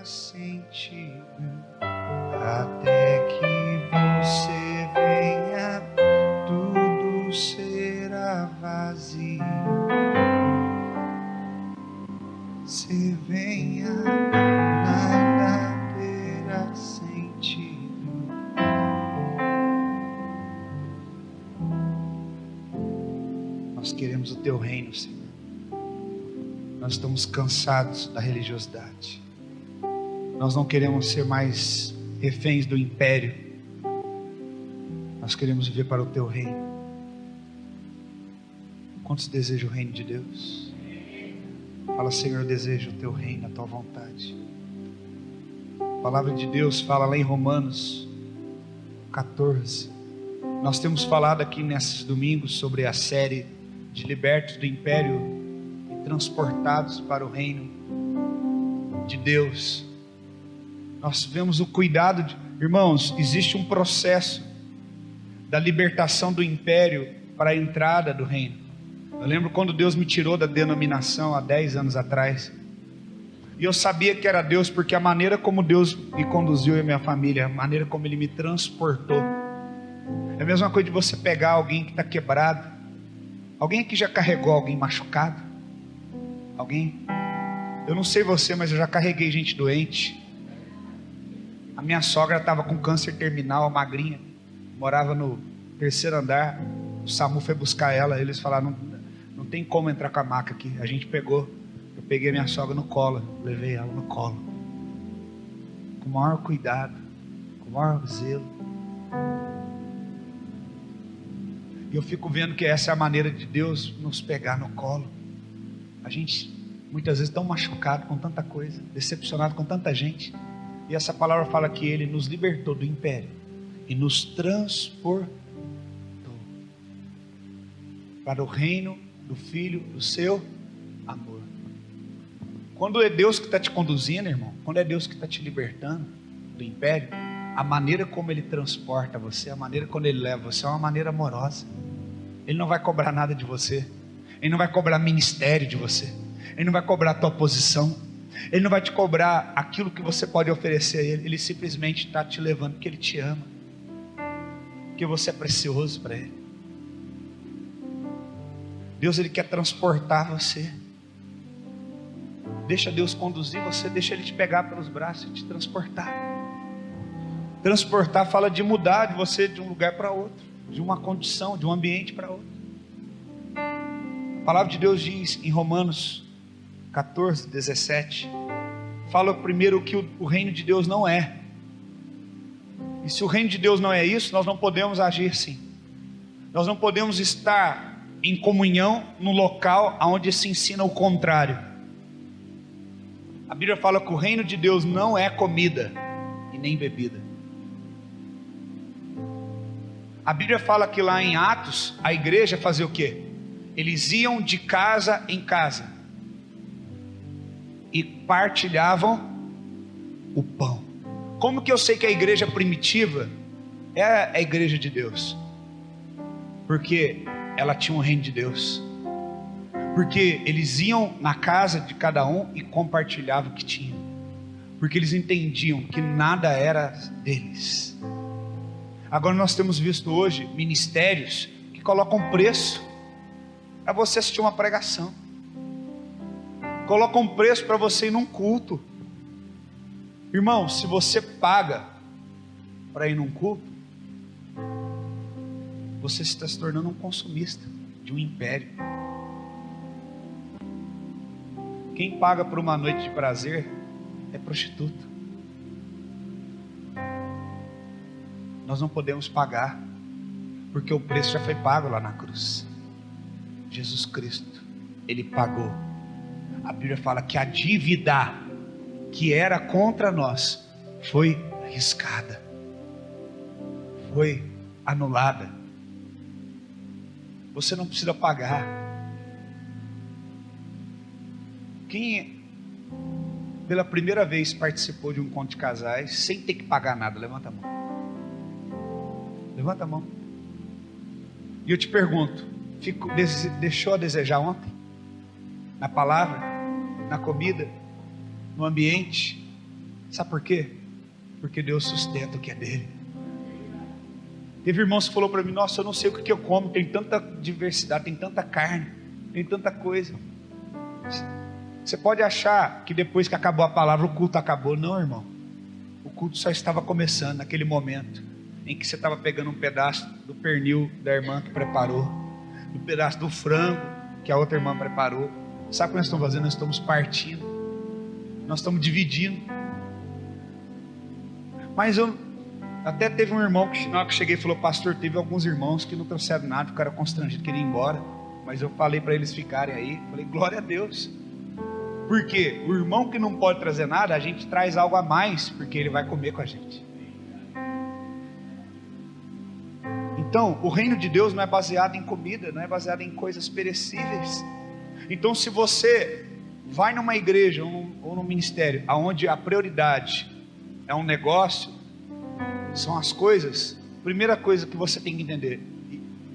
sentido, até que você venha, tudo será vazio. Se venha, nada terá sentido. Nós queremos o teu reino, Senhor. Nós estamos cansados da religiosidade. Nós não queremos ser mais reféns do império. Nós queremos viver para o teu reino. Quantos desejam o reino de Deus? Fala, Senhor, eu desejo o teu reino, a tua vontade. A palavra de Deus fala lá em Romanos 14. Nós temos falado aqui nesses domingos sobre a série de libertos do império transportados para o reino de Deus. Nós vemos o cuidado irmãos, existe um processo da libertação do império para a entrada do reino. Eu lembro quando Deus me tirou da denominação há 10 anos atrás, e eu sabia que era Deus, porque a maneira como Deus me conduziu e a minha família, a maneira como Ele me transportou, é a mesma coisa de você pegar alguém que está quebrado. Alguém aqui já carregou alguém machucado? Alguém? Eu não sei você, mas eu já carreguei gente doente. A minha sogra estava com câncer terminal, magrinha, morava no 3º andar. O SAMU foi buscar ela. Eles falaram, não tem como entrar com a maca aqui. A gente pegou. Eu peguei minha sogra no colo, levei ela no colo, com o maior cuidado, com o maior zelo. E eu fico vendo que essa é a maneira de Deus nos pegar no colo. A gente muitas vezes tão machucado com tanta coisa, decepcionado com tanta gente, e essa palavra fala que Ele nos libertou do império e nos transportou para o reino do Filho do seu amor. Quando é Deus que está te conduzindo, irmão, quando é Deus que está te libertando do império, a maneira como Ele transporta você, a maneira como Ele leva você é uma maneira amorosa. Ele não vai cobrar nada de você. Ele não vai cobrar ministério de você. Ele não vai cobrar a tua posição. Ele não vai te cobrar aquilo que você pode oferecer a Ele. Ele simplesmente está te levando porque Ele te ama, porque você é precioso para Ele. Deus, Ele quer transportar você. Deixa Deus conduzir você. Deixa Ele te pegar pelos braços e te transportar. Transportar fala de mudar de você de um lugar para outro, de uma condição, de um ambiente para outro. A palavra de Deus diz em Romanos 14, 17, fala primeiro que o reino de Deus não é. E se o reino de Deus não é isso, nós não podemos agir assim. Nós não podemos estar em comunhão no local onde se ensina o contrário. A Bíblia fala que o reino de Deus não é comida e nem bebida. A Bíblia fala que lá em Atos, a igreja fazia o quê? Eles iam de casa em casa e partilhavam o pão. Como que eu sei que a igreja primitiva é a igreja de Deus? Porque ela tinha um reino de Deus. Porque eles iam na casa de cada um e compartilhavam o que tinham. Porque eles entendiam que nada era deles. Agora nós temos visto hoje ministérios que colocam preço para você assistir uma pregação, colocam preço para você ir num culto. Irmão, se você paga para ir num culto, você está se tornando um consumista de um império. Quem paga por uma noite de prazer é prostituta. Nós não podemos pagar, porque o preço já foi pago lá na cruz. Jesus Cristo, Ele pagou. A Bíblia fala que a dívida que era contra nós foi riscada, foi anulada. Você não precisa pagar. Quem pela primeira vez participou de um encontro de casais sem ter que pagar nada? Levanta a mão. Levanta a mão. E eu te pergunto, deixou a desejar ontem? Na palavra, na comida, no ambiente? Sabe por quê? Porque Deus sustenta o que é dele. Teve irmãos que falou para mim: nossa, eu não sei o que eu como, tem tanta diversidade, tem tanta carne, tem tanta coisa. Você pode achar que depois que acabou a palavra o culto acabou. Não, irmão, o culto só estava começando naquele momento em que você estava pegando um pedaço do pernil da irmã que preparou, um pedaço do frango que a outra irmã preparou. Sabe o que nós estamos fazendo? Nós estamos partindo, nós estamos dividindo. Mas até teve um irmão que na hora que eu cheguei falou: pastor, teve alguns irmãos que não trouxeram nada, ficaram constrangidos, queriam ir embora, mas eu falei para eles ficarem aí. Falei: glória a Deus. Porque o irmão que não pode trazer nada, a gente traz algo a mais, porque ele vai comer com a gente. Então, o reino de Deus não é baseado em comida, não é baseado em coisas perecíveis. Então, se você vai numa igreja ou num ministério onde a prioridade é um negócio, são as coisas, primeira coisa que você tem que entender: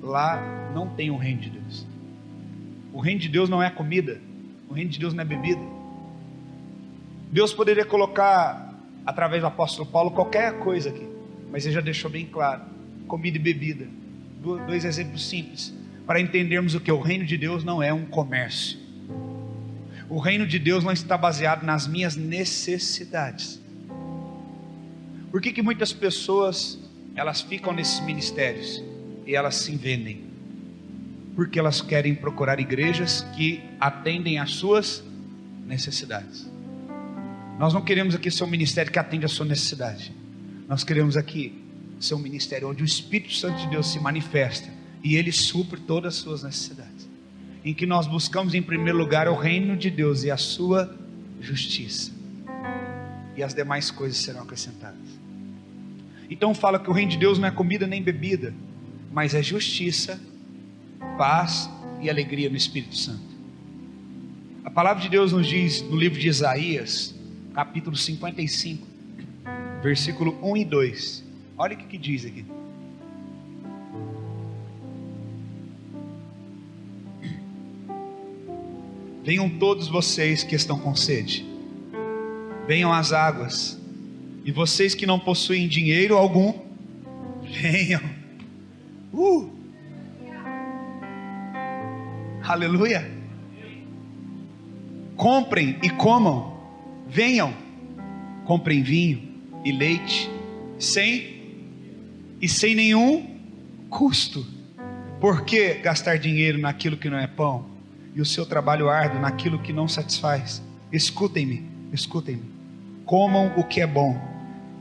lá não tem o reino de Deus. O reino de Deus não é comida, o reino de Deus não é bebida. Deus poderia colocar, através do apóstolo Paulo, qualquer coisa aqui, mas ele já deixou bem claro: comida e bebida. Dois exemplos simples, para entendermos o que o reino de Deus não é um comércio. O reino de Deus não está baseado nas minhas necessidades. Por que muitas pessoas, elas ficam nesses ministérios e elas se vendem? Porque elas querem procurar igrejas que atendem às suas necessidades. Nós não queremos aqui ser um ministério que atende à sua necessidade. Nós queremos aqui ser um ministério onde o Espírito Santo de Deus se manifesta e Ele supre todas as suas necessidades, em que nós buscamos em primeiro lugar o reino de Deus e a sua justiça, e as demais coisas serão acrescentadas. Então fala que o reino de Deus não é comida nem bebida, mas é justiça, paz e alegria no Espírito Santo. A palavra de Deus nos diz no livro de Isaías, capítulo 55, versículo 1 e 2. Olha o que diz aqui: venham todos vocês que estão com sede, venham às águas, e vocês que não possuem dinheiro algum, venham. Aleluia. Comprem e comam. Venham, comprem vinho e leite sem nenhum custo. Por que gastar dinheiro naquilo que não é pão, e o seu trabalho árduo naquilo que não satisfaz? Escutem-me, escutem-me. Comam o que é bom,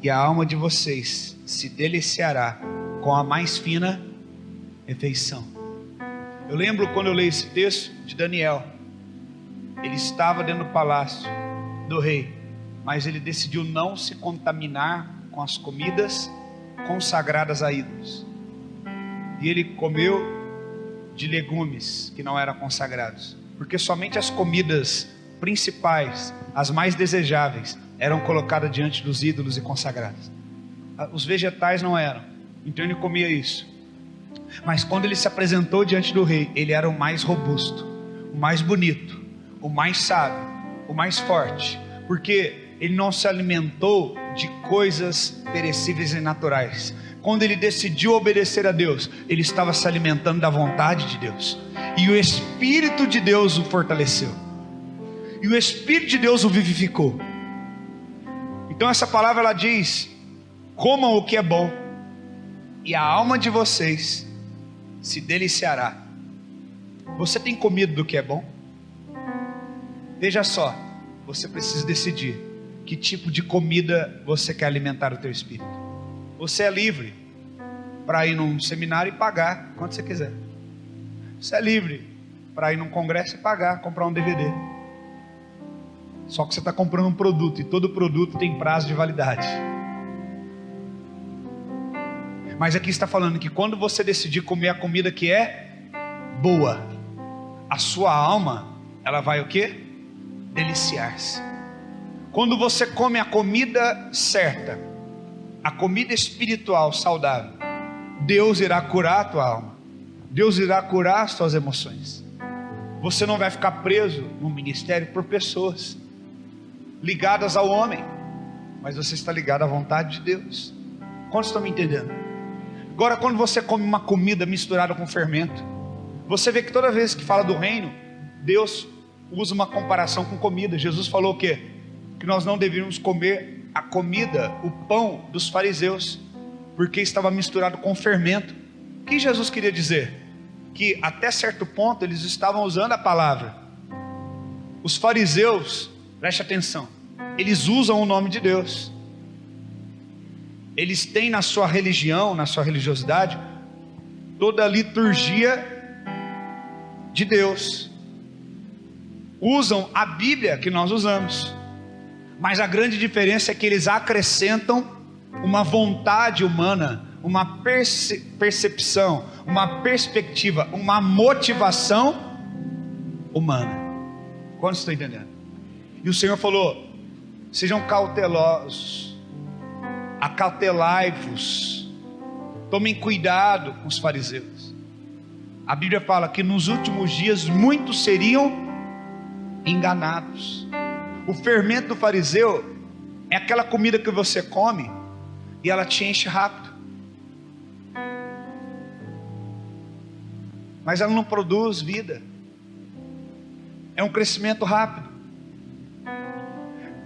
e a alma de vocês se deliciará com a mais fina refeição. Eu lembro quando eu leio esse texto de Daniel. Ele estava dentro do palácio do rei, mas ele decidiu não se contaminar com as comidas consagradas a ídolos, e ele comeu de legumes que não eram consagrados, porque somente as comidas principais, as mais desejáveis, eram colocadas diante dos ídolos e consagradas. Os vegetais não eram, então ele comia isso. Mas quando ele se apresentou diante do rei, ele era o mais robusto, o mais bonito, o mais sábio, o mais forte, porque ele não se alimentou de coisas perecíveis e naturais. Quando ele decidiu obedecer a Deus, ele estava se alimentando da vontade de Deus, e o Espírito de Deus o fortaleceu, e o Espírito de Deus o vivificou. Então essa palavra ela diz: comam o que é bom, e a alma de vocês se deliciará. Você tem comido do que é bom? Veja só, você precisa decidir que tipo de comida você quer alimentar o teu espírito. Você é livre para ir num seminário e pagar quanto você quiser. Você é livre para ir num congresso e pagar, comprar um DVD. Só que você está comprando um produto, e todo produto tem prazo de validade. Mas aqui está falando que quando você decidir comer a comida que é boa, a sua alma, ela vai o quê? Deliciar-se. Quando você come a comida certa, a comida espiritual saudável, Deus irá curar a tua alma, Deus irá curar as tuas emoções. Você não vai ficar preso no ministério por pessoas ligadas ao homem. mas você está ligado à vontade de Deus. Quantos estão me entendendo? Agora, quando você come uma comida misturada com fermento, você vê que toda vez que fala do reino, Deus usa uma comparação com comida. Jesus falou o quê? Que nós não deveríamos comer a comida, o pão dos fariseus, porque estava misturado com fermento. O que Jesus queria dizer? Que até certo ponto eles estavam usando a palavra. Os fariseus, preste atenção, eles usam o nome de Deus. Eles têm na sua religião, na sua religiosidade, toda a liturgia de Deus. Usam a Bíblia que nós usamos, mas a grande diferença é que eles acrescentam uma vontade humana, uma percepção, uma perspectiva, uma motivação humana. Quantos estão entendendo? E o Senhor falou: sejam cautelosos, acautelai-vos, tomem cuidado com os fariseus. A Bíblia fala que nos últimos dias muitos seriam enganados. O fermento do fariseu é aquela comida que você come e ela te enche rápido, mas ela não produz vida. É um crescimento rápido.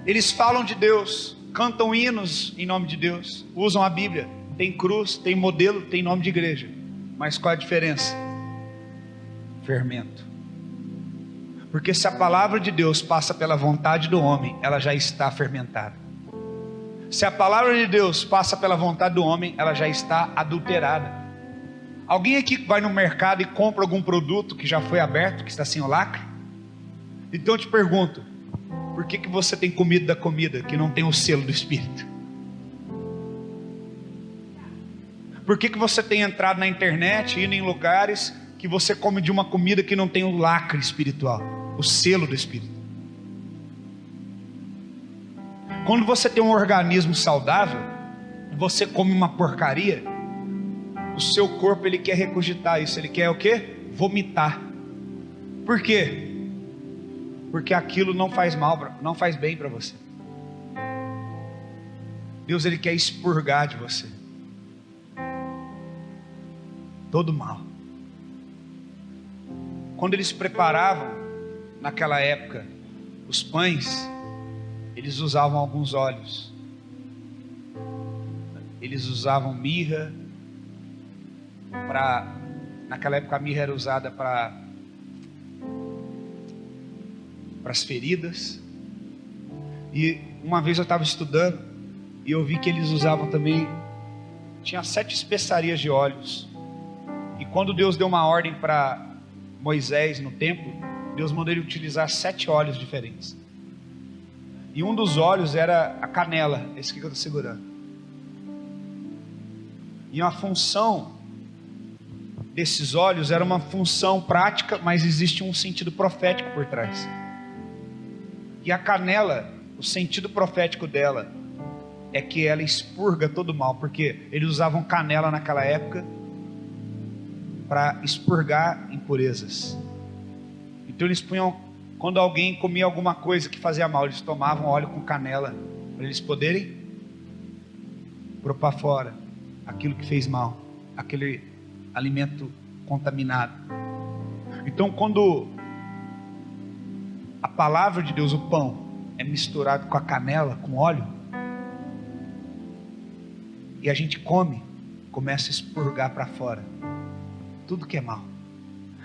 Eles falam de Deus, cantam hinos em nome de Deus, usam a Bíblia, tem cruz, tem modelo, tem nome de igreja, mas qual é a diferença? Fermento. Porque se a palavra de Deus passa pela vontade do homem, ela já está fermentada. Se a palavra de Deus passa pela vontade do homem, ela já está adulterada. Alguém aqui vai no mercado e compra algum produto que já foi aberto, que está sem o lacre? Então eu te pergunto, por que você tem comido da comida que não tem o selo do Espírito? Por que você tem entrado na internet, indo em lugares que você come de uma comida que não tem o lacre espiritual, o selo do Espírito? Quando você tem um organismo saudável, você come uma porcaria, o seu corpo ele quer regurgitar isso, ele quer o quê? Vomitar. Por quê? Porque aquilo não faz mal, não faz bem para você. Deus ele quer expurgar de você todo mal. Quando eles preparavam naquela época os pães, eles usavam alguns óleos. Eles usavam mirra naquela época a mirra era usada para as feridas. E uma vez eu estava estudando e eu vi que eles usavam também, tinha 7 especiarias de óleos. E quando Deus deu uma ordem para Moisés no templo, Deus mandou ele utilizar 7 óleos diferentes. E um dos óleos era a canela, esse que eu estou segurando. E a função desses óleos era uma função prática, mas existe um sentido profético por trás. E a canela, o sentido profético dela é que ela expurga todo o mal, porque eles usavam canela naquela época para expurgar impurezas. Então eles punham, quando alguém comia alguma coisa que fazia mal, eles tomavam óleo com canela para eles poderem pôr para fora aquilo que fez mal, aquele alimento contaminado. Então quando a palavra de Deus, o pão, é misturado com a canela, com óleo, e a gente come, começa a expurgar para fora tudo que é mal.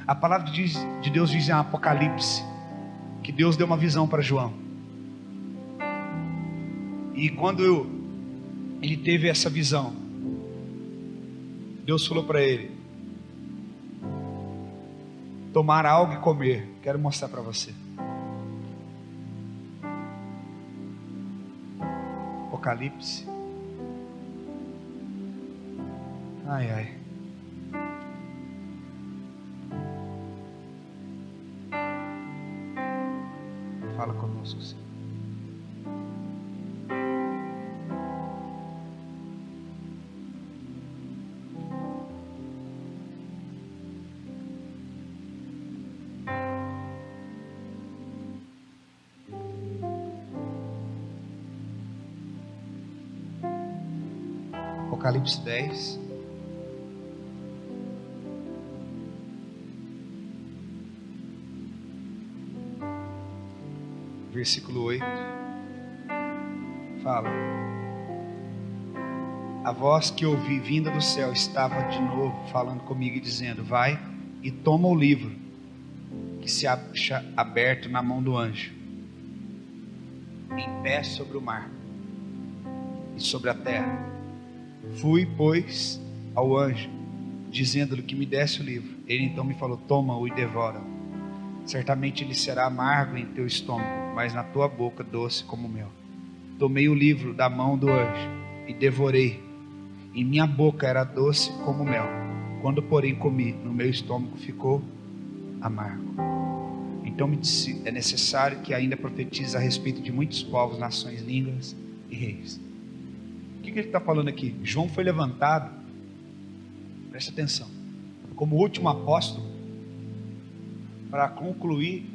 A palavra de Deus diz em Apocalipse que Deus deu uma visão para João, e quando ele teve essa visão, Deus falou para ele: tomar algo e comer. Quero mostrar para você. Apocalipse. Ai, ai. Fala conosco, Senhor. Apocalipse 10. Versículo 8. Fala: a voz que ouvi vinda do céu estava de novo falando comigo e dizendo: vai e toma o livro que se acha aberto na mão do anjo, em pé sobre o mar e sobre a terra. Fui, pois, ao anjo, dizendo-lhe que me desse o livro. Ele então me falou: toma-o e devora-o. Certamente ele será amargo em teu estômago, mas na tua boca doce como mel. Tomei o livro da mão do anjo e devorei, e minha boca era doce como mel. Quando porém comi, no meu estômago ficou amargo. Então me disse: é necessário que ainda profetize a respeito de muitos povos, nações, línguas e reis. O que ele está falando aqui? João foi levantado, presta atenção, como o último apóstolo, para concluir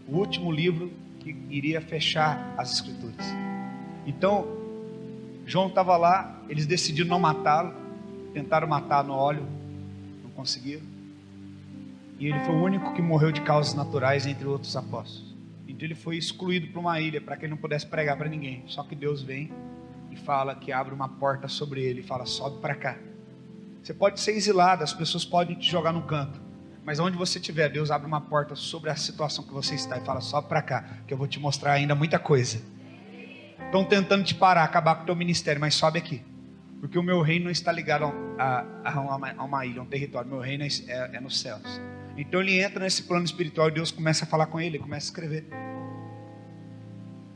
o último livro que iria fechar as escrituras. Então João estava lá, eles decidiram não matá-lo, tentaram matar no óleo, não conseguiram, e ele foi o único que morreu de causas naturais entre outros apóstolos. Então ele foi excluído para uma ilha, para que ele não pudesse pregar para ninguém. Só que Deus vem e fala que abre uma porta sobre ele e fala: sobe para cá. Você pode ser exilado, as pessoas podem te jogar no canto, mas onde você estiver, Deus abre uma porta sobre a situação que você está e fala: sobe para cá, que eu vou te mostrar ainda muita coisa. Estão tentando te parar, acabar com o teu ministério, mas sobe aqui, porque o meu reino não está ligado a uma ilha, a um território. Meu reino é nos céus. Então ele entra nesse plano espiritual e Deus começa a falar com ele, começa a escrever.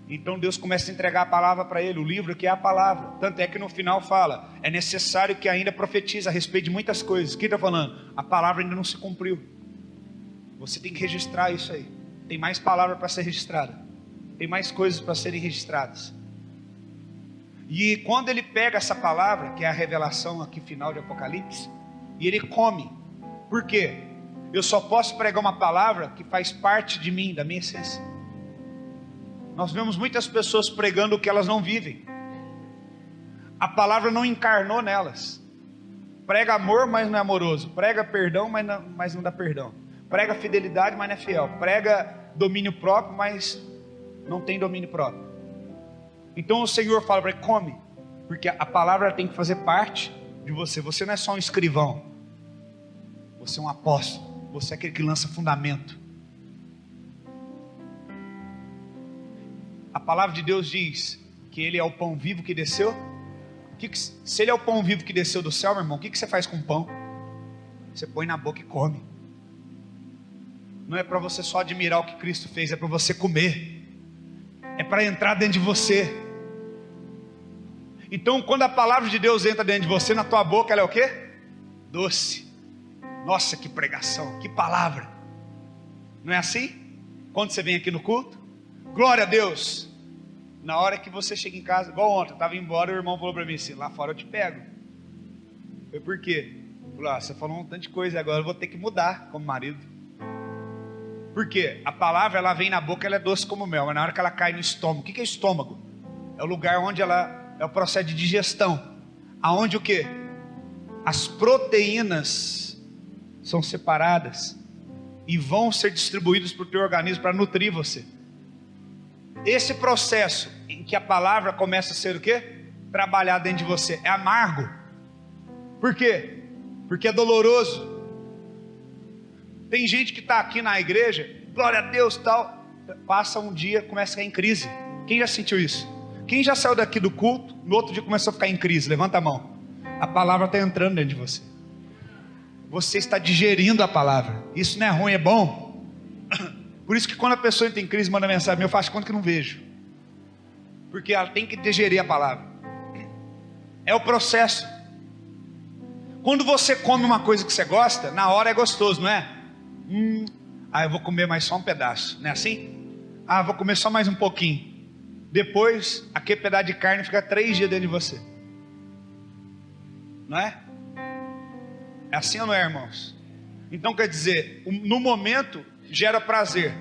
Então Deus começa a entregar a palavra para ele, o livro que é a palavra. Tanto é que no final fala: é necessário que ainda profetize a respeito de muitas coisas. O que está falando? A palavra ainda não se cumpriu. Você tem que registrar isso aí. Tem mais palavra para ser registrada, tem mais coisas para serem registradas. E quando ele pega essa palavra, que é a revelação aqui final de Apocalipse, e ele come. Por quê? Eu só posso pregar uma palavra que faz parte de mim, da minha essência. Nós vemos muitas pessoas pregando o que elas não vivem. A palavra não encarnou nelas. Prega amor, mas não é amoroso. Prega perdão, mas não dá perdão. Prega fidelidade, mas não é fiel. Prega domínio próprio, mas não tem domínio próprio. Então o Senhor fala para ele: come, porque a palavra tem que fazer parte de você. Você não é só um escrivão, você é um apóstolo. Você é aquele que lança fundamento. A palavra de Deus diz que Ele é o pão vivo que desceu. Se Ele é o pão vivo que desceu do céu, meu irmão, o que você faz com o pão? Você põe na boca e come. Não é para você só admirar o que Cristo fez, é para você comer. É para entrar dentro de você. Então quando a palavra de Deus entra dentro de você, na tua boca ela é o quê? Doce. Nossa, que pregação, que palavra. Não é assim? Quando você vem aqui no culto, glória a Deus. Na hora que você chega em casa, igual ontem, eu estava embora e o irmão falou para mim assim: lá fora eu te pego. Foi por quê? Falei: você falou um tanto de coisa, agora eu vou ter que mudar como marido. Por quê? A palavra, ela vem na boca, ela é doce como mel, mas na hora que ela cai no estômago, o que é estômago? É o lugar onde é o processo de digestão, aonde o quê? As proteínas são separadas e vão ser distribuídas para o teu organismo para nutrir você. Esse processo em que a palavra começa a ser o quê? Trabalhar dentro de você, é amargo. Por quê? Porque é doloroso. Tem gente que está aqui na igreja, glória a Deus, tal, passa um dia, começa a ficar em crise. Quem já sentiu isso? Quem já saiu daqui do culto, no outro dia começou a ficar em crise? Levanta a mão. A palavra está entrando dentro de você. Você está digerindo a palavra. Isso não é ruim, é bom. Por isso que quando a pessoa entra em crise, manda mensagem: eu faço conta que não vejo. Porque ela tem que digerir a palavra. É o processo. Quando você come uma coisa que você gosta, na hora é gostoso, não é? Eu vou comer mais só um pedaço, não é assim? Vou comer só mais um pouquinho. Depois, aquele pedaço de carne fica 3 dias dentro de você. Não é? É assim ou não é, irmãos? Então quer dizer, no momento gera prazer,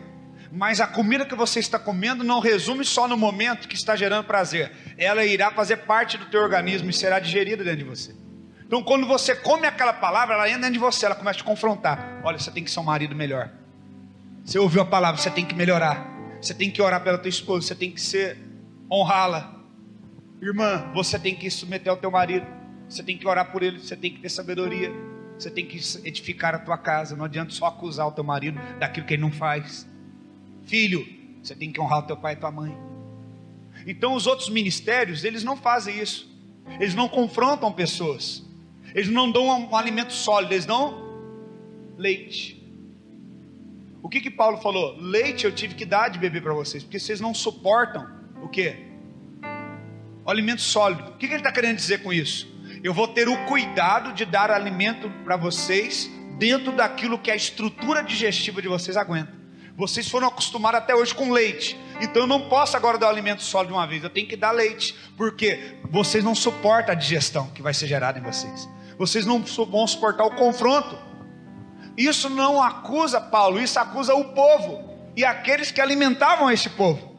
Mas a comida que você está comendo não resume só no momento que está gerando prazer. Ela irá fazer parte do teu organismo e será digerida dentro de você. Então quando você come aquela palavra, ela entra dentro de você, ela começa a te confrontar. Olha, você tem que ser um marido melhor. Você ouviu a palavra, você tem que melhorar. Você tem que orar pela tua esposa, você tem que honrá-la. Irmã, você tem que submeter ao teu marido. Você tem que orar por ele, você tem que ter sabedoria. Você tem que edificar a tua casa. Não adianta só acusar o teu marido daquilo que ele não faz. Filho, você tem que honrar o teu pai e tua mãe. Então os outros ministérios, eles não fazem isso. Eles não confrontam pessoas. Eles não dão um alimento sólido, eles dão leite. O que Paulo falou? Leite eu tive que dar de beber para vocês, porque vocês não suportam o quê? O alimento sólido. O que ele está querendo dizer com isso? Eu vou ter o cuidado de dar alimento para vocês dentro daquilo que a estrutura digestiva de vocês aguenta. Vocês foram acostumados até hoje com leite, então eu não posso agora dar o alimento sólido de uma vez, eu tenho que dar leite, porque vocês não suportam a digestão que vai ser gerada em vocês. Vocês não vão suportar o confronto. Isso não acusa Paulo, isso acusa o povo e aqueles que alimentavam esse povo.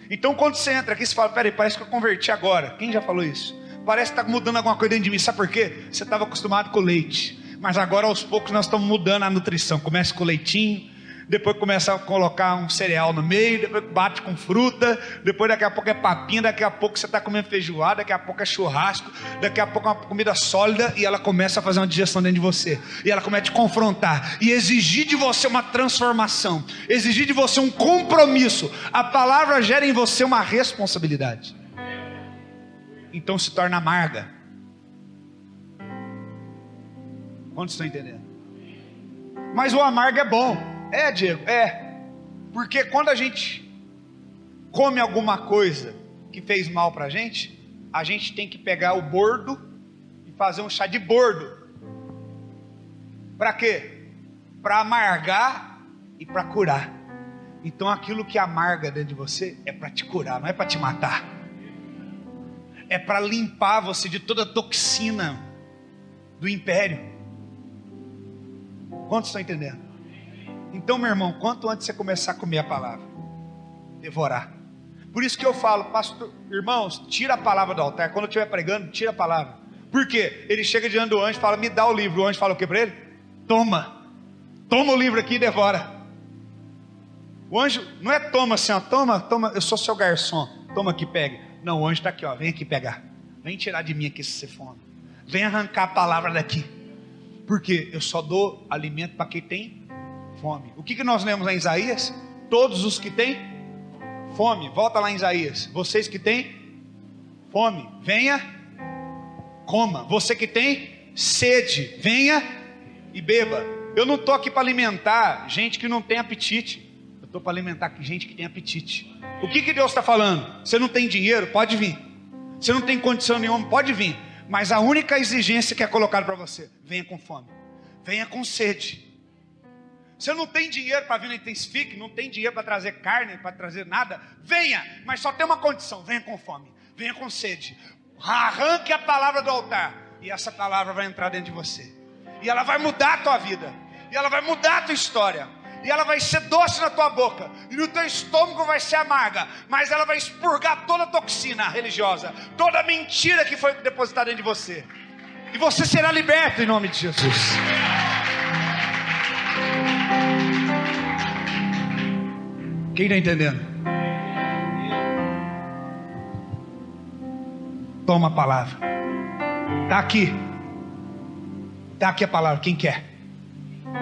Então quando você entra aqui, você fala, peraí, parece que eu converti agora. Quem já falou isso? Parece que está mudando alguma coisa dentro de mim. Sabe por quê? Você estava acostumado com leite, mas agora aos poucos nós estamos mudando a nutrição. Começa com leitinho, depois começa a colocar um cereal no meio, depois bate com fruta, depois daqui a pouco é papinha, daqui a pouco você está comendo feijoada, daqui a pouco é churrasco, daqui a pouco é uma comida sólida, e ela começa a fazer uma digestão dentro de você, e ela começa a te confrontar, e exigir de você uma transformação, exigir de você um compromisso. A palavra gera em você uma responsabilidade, então se torna amarga. Quantos estão entendendo? Mas o amargo é bom. É, Diego, é. Porque quando a gente come alguma coisa que fez mal pra gente, a gente tem que pegar o bordo e fazer um chá de bordo. Para quê? Para amargar e para curar. Então aquilo que amarga dentro de você é para te curar, não é para te matar. É para limpar você de toda a toxina do império. Quantos estão entendendo? Então, meu irmão, quanto antes você começar a comer a palavra, devorar. Por isso que eu falo, pastor, irmãos, tira a palavra do altar. Quando eu estiver pregando, tira a palavra. Por quê? Ele chega diante do anjo e fala, me dá o livro. O anjo fala o que para ele? Toma o livro aqui e devora. O anjo não é toma assim, ó, toma, eu sou seu garçom, toma aqui, pega. Não, o anjo está aqui, ó, vem aqui pegar. Vem tirar de mim aqui se você fome. Vem arrancar a palavra daqui. Porque eu só dou alimento para quem tem fome. O que nós lemos lá em Isaías? Todos os que têm fome. Volta lá em Isaías. Vocês que têm fome, venha, coma. Você que tem sede, venha e beba. Eu não estou aqui para alimentar gente que não tem apetite. Eu estou para alimentar gente que tem apetite. O que Deus está falando? Você não tem dinheiro? Pode vir. Você não tem condição nenhuma? Pode vir. Mas a única exigência que é colocada para você: venha com fome, venha com sede. Você não tem dinheiro para vir na Intensifique, não tem dinheiro para trazer carne, para trazer nada, venha, mas só tem uma condição: venha com fome, venha com sede. Arranque a palavra do altar, e essa palavra vai entrar dentro de você, e ela vai mudar a tua vida, e ela vai mudar a tua história, e ela vai ser doce na tua boca, e no teu estômago vai ser amarga, mas ela vai expurgar toda a toxina religiosa, toda a mentira que foi depositada dentro de você, e você será liberto em nome de Jesus. Quem está entendendo? Toma a palavra. Está aqui a palavra. Quem quer?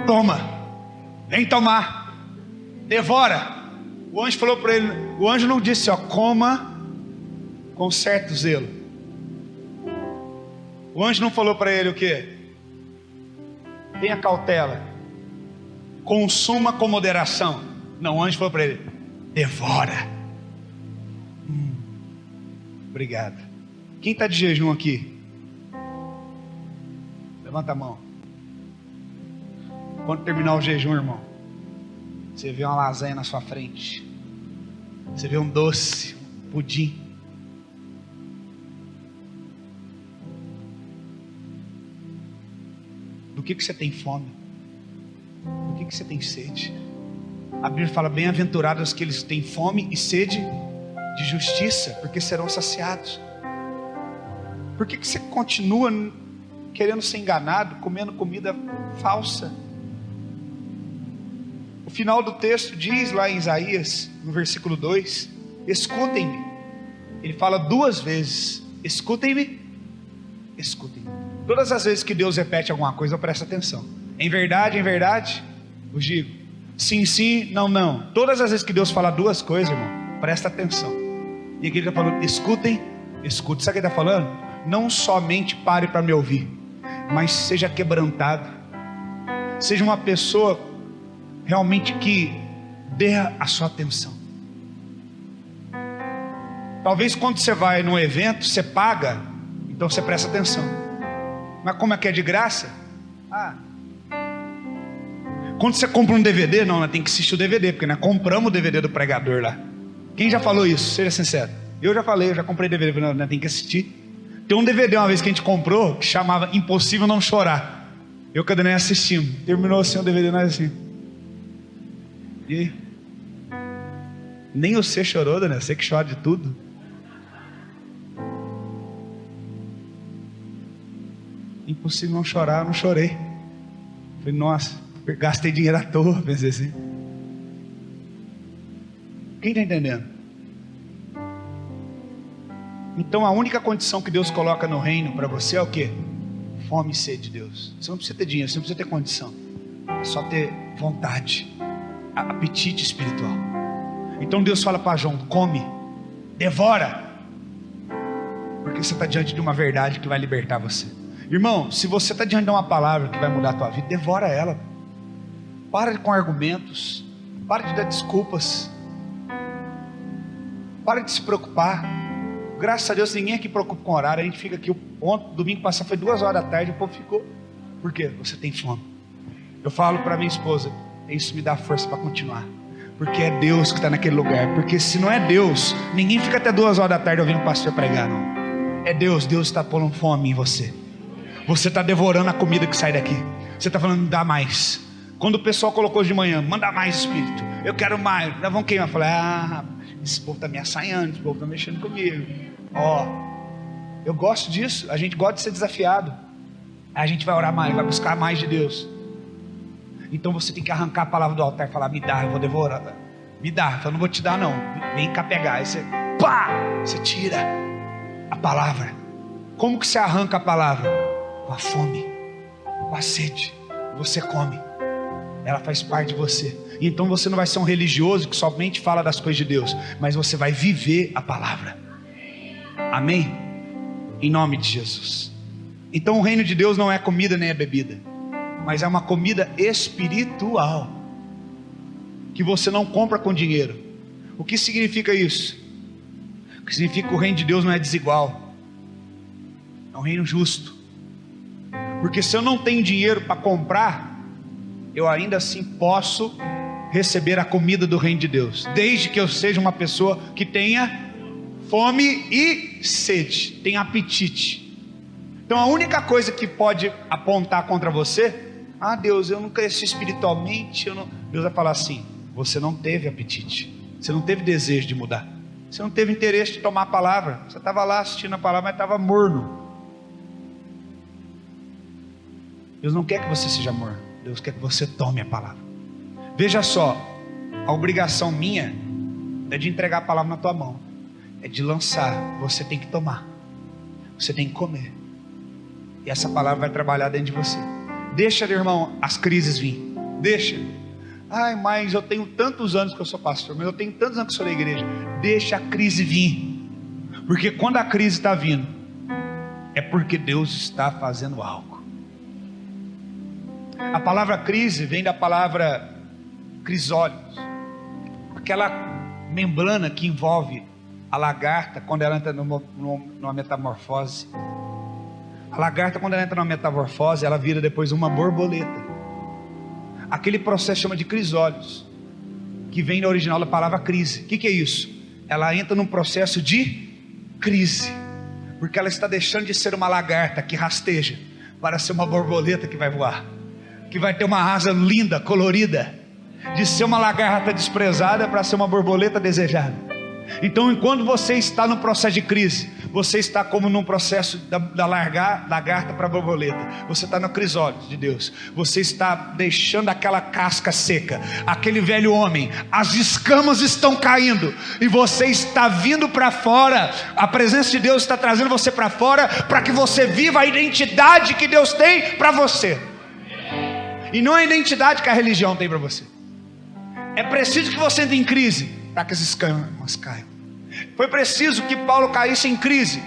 Toma. Vem tomar. Devora. O anjo falou para ele. O anjo não disse, ó, coma com certo zelo. O anjo não falou para ele o quê? Tenha cautela, consuma com moderação. Não, o anjo falou para ele: devora. Obrigado. Quem está de jejum aqui? Levanta a mão. Quando terminar o jejum, irmão, você vê uma lasanha na sua frente, você vê um doce, um pudim. Do que você tem fome? Do que você tem sede? A Bíblia fala: bem-aventurados que eles têm fome e sede de justiça, porque serão saciados. Por que você continua querendo ser enganado, comendo comida falsa? O final do texto diz lá em Isaías, no versículo 2: escutem-me. Ele fala 2 vezes: escutem-me, escutem-me. Todas as vezes que Deus repete alguma coisa, eu presto atenção. Em verdade, vos digo. Sim, sim, não, não. Todas as vezes que Deus fala 2 coisas, irmão, presta atenção. E aqui ele está falando: escutem, escute. Sabe o que ele está falando? Não somente pare para me ouvir, mas seja quebrantado. Seja uma pessoa realmente que dê a sua atenção. Talvez quando você vai num evento, você paga, então você presta atenção. Mas como é que é de graça? Quando você compra um DVD, não, tem que assistir o DVD, porque nós compramos o DVD do pregador lá. Quem já falou isso? Seja sincero. Eu já falei, eu já comprei DVD, não, tem que assistir. Tem um DVD uma vez que a gente comprou, que chamava Impossível Não Chorar. Eu e a Daniela assistimos. Terminou assim o DVD, nós assim. E aí? Nem você chorou, Daniela, você que chora de tudo. Impossível não chorar, eu não chorei. Falei, nossa, gastei dinheiro à toa, pensei assim. Quem está entendendo? Então a única condição que Deus coloca no reino para você é o quê? Fome e sede de Deus. Você não precisa ter dinheiro, você não precisa ter condição. É só ter vontade, apetite espiritual. Então Deus fala para João: come, devora, porque você está diante de uma verdade que vai libertar você. Irmão, se você está diante de uma palavra que vai mudar a tua vida, devora ela. Para com argumentos, para de dar desculpas, para de se preocupar. Graças a Deus ninguém aqui preocupa com horário. A gente fica aqui, ontem, domingo passado foi 2 horas da tarde, o povo ficou. Por quê? Você tem fome. Eu falo para minha esposa: isso me dá força para continuar, porque é Deus que está naquele lugar. Porque se não é Deus, ninguém fica até 2 horas da tarde ouvindo o pastor pregar, não. É Deus, Deus está pondo fome em você. Você está devorando a comida que sai daqui. Você está falando: dá mais. Quando o pessoal colocou de manhã: manda mais, Espírito, eu quero mais, nós vamos queimar. Eu falei: esse povo está me assanhando, esse povo está mexendo comigo. Eu gosto disso. A gente gosta de ser desafiado. A gente vai orar mais, vai buscar mais de Deus. Então você tem que arrancar a palavra do altar e falar: me dá, eu vou devorar. Me dá, eu não vou te dar não, vem cá pegar. Aí você, você tira a palavra. Como que você arranca a palavra? Com a fome, com a sede. Você come, ela faz parte de você. Então você não vai ser um religioso que somente fala das coisas de Deus, mas você vai viver a palavra. Amém? Em nome de Jesus. Então o reino de Deus não é comida nem é bebida, mas é uma comida espiritual, que você não compra com dinheiro. O que significa isso? O que significa que o reino de Deus não é desigual, é um reino justo. Porque se eu não tenho dinheiro para comprar, eu ainda assim posso receber a comida do reino de Deus, desde que eu seja uma pessoa que tenha fome e sede, tenha apetite. Então a única coisa que pode apontar contra você: Deus, eu não cresci espiritualmente, Deus vai falar assim: você não teve apetite, você não teve desejo de mudar, você não teve interesse de tomar a palavra. Você estava lá assistindo a palavra, mas estava morno. Deus não quer que você seja morno, Deus quer que você tome a palavra. Veja só, a obrigação minha é de entregar a palavra na tua mão, é de lançar. Você tem que tomar, você tem que comer, e essa palavra vai trabalhar dentro de você. Deixa, irmão, as crises vir. Deixa. Mas eu tenho tantos anos que eu sou pastor, mas eu tenho tantos anos que sou da igreja. Deixa a crise vir, porque quando a crise está vindo, é porque Deus está fazendo algo. A palavra crise vem da palavra crisólios, aquela membrana que envolve a lagarta quando ela entra numa metamorfose. A lagarta, quando ela entra numa metamorfose, ela vira depois uma borboleta. Aquele processo chama de crisólios, que vem da original da palavra crise. O que é isso? Ela entra num processo de crise, porque ela está deixando de ser uma lagarta que rasteja para ser uma borboleta que vai voar, que vai ter uma asa linda, colorida. de ser uma lagarta desprezada para ser uma borboleta desejada. Então, enquanto você está no processo de crise, você está como num processo da lagarta para a borboleta. Você está no crisóleo de Deus. Você está deixando aquela casca seca, aquele velho homem, as escamas estão caindo, e você está vindo para fora. A presença de Deus está trazendo você para fora, para que você viva a identidade que Deus tem para você, e não a identidade que a religião tem para você. É preciso que você entre em crise para que as escamas caiam. Foi preciso que Paulo caísse em crise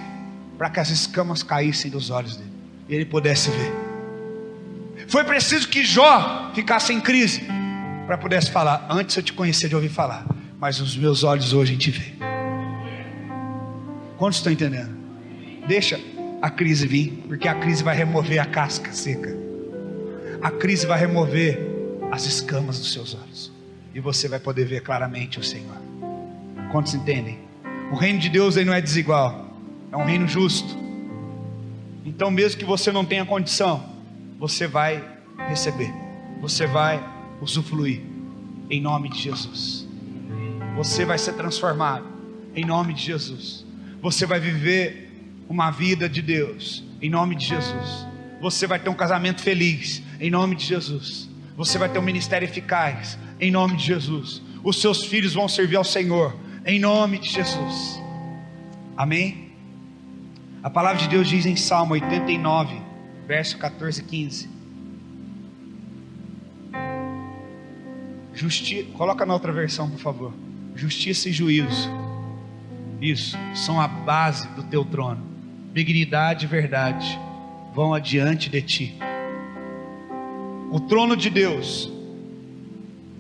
para que as escamas caíssem dos olhos dele e ele pudesse ver. Foi preciso que Jó ficasse em crise para pudesse falar: antes eu te conhecia de ouvir falar, mas os meus olhos hoje te veem. Quantos estão entendendo? Deixa a crise vir, porque a crise vai remover a casca seca. A crise vai remover as escamas dos seus olhos, e você vai poder ver claramente o Senhor. Quantos entendem? O reino de Deus ele não é desigual, é um reino justo. Então, mesmo que você não tenha condição, você vai receber, você vai usufruir, em nome de Jesus. Você vai ser transformado, em nome de Jesus. Você vai viver uma vida de Deus, em nome de Jesus. Você vai ter um casamento feliz, em nome de Jesus. Você vai ter um ministério eficaz, em nome de Jesus. Os seus filhos vão servir ao Senhor, em nome de Jesus. Amém? A palavra de Deus diz em Salmo 89, verso 14 e 15. Coloca na outra versão, por favor. Justiça e juízo, isso, são a base do teu trono. Dignidade e verdade vão adiante de ti. O trono de Deus,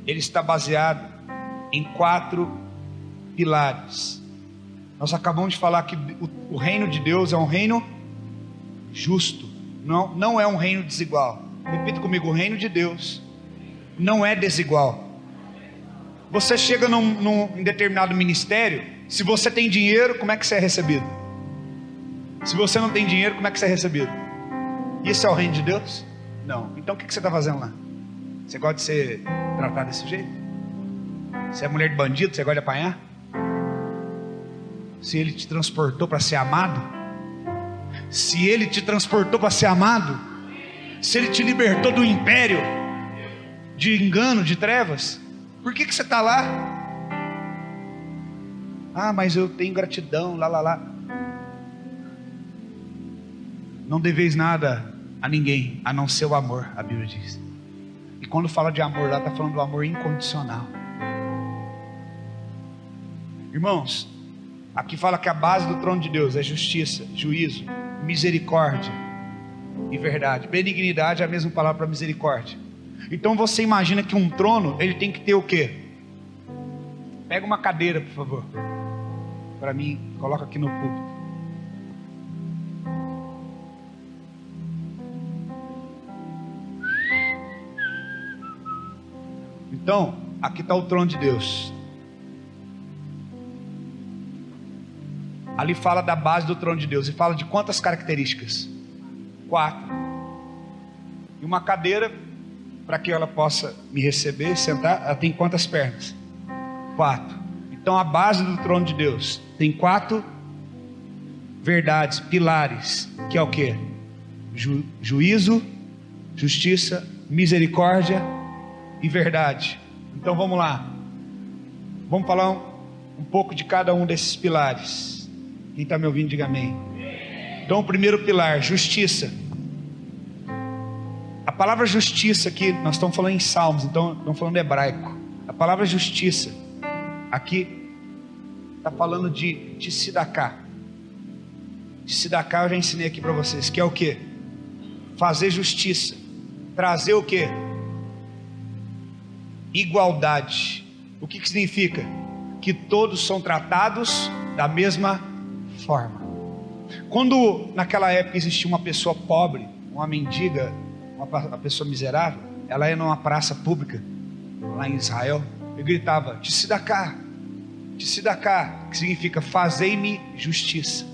ele está baseado em 4 pilares. Nós acabamos de falar que o reino de Deus é um reino justo, não é um reino desigual. Repita comigo: o reino de Deus não é desigual. Você chega em determinado ministério, se você tem dinheiro, como é que você é recebido? Se você não tem dinheiro, como é que você é recebido? Isso é o reino de Deus? Não. Então o que você está fazendo lá? Você gosta de ser tratado desse jeito? Você é mulher de bandido, você gosta de apanhar? Se ele te transportou para ser amado, se ele te transportou para ser amado, se ele te libertou do império de engano, de trevas, por que você está lá? Ah, mas eu tenho gratidão, lá. Não deveis nada a ninguém, a não ser o amor, a Bíblia diz. E quando fala de amor lá, está falando do amor incondicional. Irmãos, aqui fala que a base do trono de Deus é justiça, juízo, misericórdia e verdade. Benignidade é a mesma palavra para misericórdia. Então você imagina que um trono, ele tem que ter o quê? Pega uma cadeira, por favor, para mim, coloca aqui no púlpito. Então, aqui está o trono de Deus. Ali fala da base do trono de Deus. E fala de quantas características? 4. E uma cadeira, para que ela possa me receber, sentar, ela tem quantas pernas? 4. Então a base do trono de Deus tem 4 verdades, pilares, que é o que? Juízo, justiça, misericórdia e verdade. Então vamos lá. Vamos falar um pouco de cada um desses pilares. Quem está me ouvindo, diga amém. Então o primeiro pilar, justiça. A palavra justiça aqui, nós estamos falando em Salmos, então estamos falando hebraico. A palavra justiça aqui está falando de tzedakah. Tzedakah eu já ensinei aqui para vocês, que é o que? Fazer justiça. Trazer o que? Igualdade. O que significa? Que todos são tratados da mesma forma. Quando naquela época existia uma pessoa pobre, uma mendiga, uma pessoa miserável, ela ia numa praça pública lá em Israel e gritava: tzedakah, tzedakah, que significa fazei-me justiça.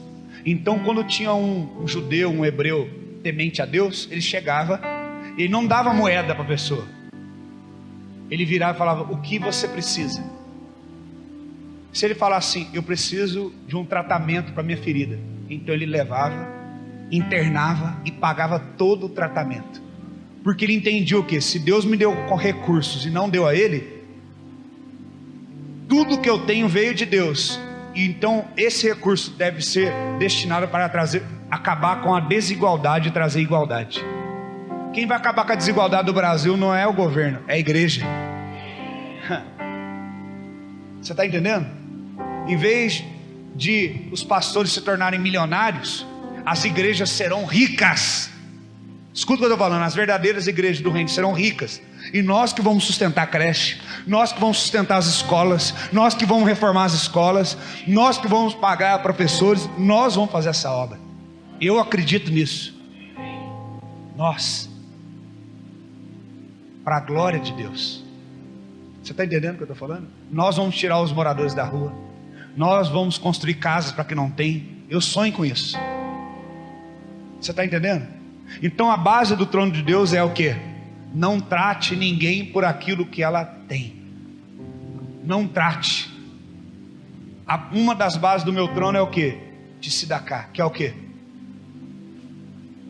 Então quando tinha um judeu, um hebreu temente a Deus, ele chegava e ele não dava moeda para a pessoa, ele virava e falava: o que você precisa? Se ele falasse assim: eu preciso de um tratamento para minha ferida, então ele levava, internava e pagava todo o tratamento, porque ele entendia o que? Se Deus me deu recursos e não deu a ele, tudo que eu tenho veio de Deus, e então esse recurso deve ser destinado para acabar com a desigualdade e trazer igualdade. Quem vai acabar com a desigualdade do Brasil não é o governo, é a igreja. Você está entendendo? Em vez de os pastores se tornarem milionários, as igrejas serão ricas. Escuta o que eu estou falando, as verdadeiras igrejas do reino serão ricas, e nós que vamos sustentar a creche, nós que vamos sustentar as escolas, nós que vamos reformar as escolas, nós que vamos pagar professores, nós vamos fazer essa obra. Eu acredito nisso. Nós, para a glória de Deus. Você está entendendo o que eu estou falando? Nós vamos tirar os moradores da rua, nós vamos construir casas para quem não tem. Eu sonho com isso. Você está entendendo? Então a base do trono de Deus é o que? Não trate ninguém por aquilo que ela tem. Não trate. Uma das bases do meu trono é o que? De Sidaká, que é o que?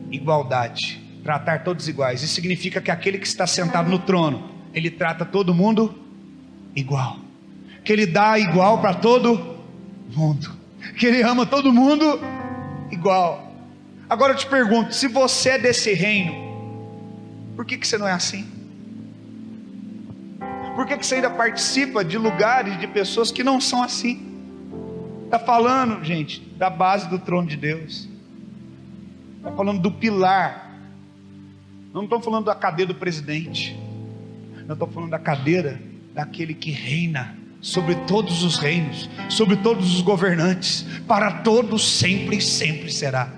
Igualdade. Tratar todos iguais. Isso significa que aquele que está sentado no trono, ele trata todo mundo igual, que ele dá igual para todo mundo, que ele ama todo mundo igual. Agora eu te pergunto, se você é desse reino, por que você não é assim? Por que você ainda participa de lugares, de pessoas que não são assim? Está falando, gente, da base do trono de Deus, está falando do pilar. Não estou falando da cadeira do presidente, não estou falando da cadeira daquele que reina sobre todos os reinos, sobre todos os governantes, para todos sempre e sempre será.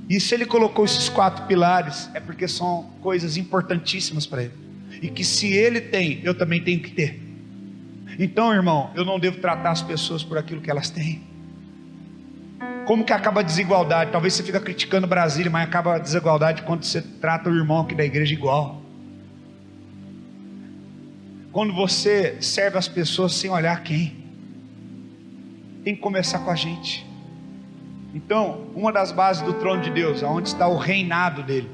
E se ele colocou esses 4 pilares, é porque são coisas importantíssimas para ele, e que se ele tem, eu também tenho que ter. Então, irmão, eu não devo tratar as pessoas por aquilo que elas têm. Como que acaba a desigualdade? Talvez você fica criticando Brasília, mas acaba a desigualdade quando você trata o irmão aqui da igreja igual. Quando você serve as pessoas sem olhar quem. Tem que começar com a gente. Então, uma das bases do trono de Deus, onde está o reinado dele,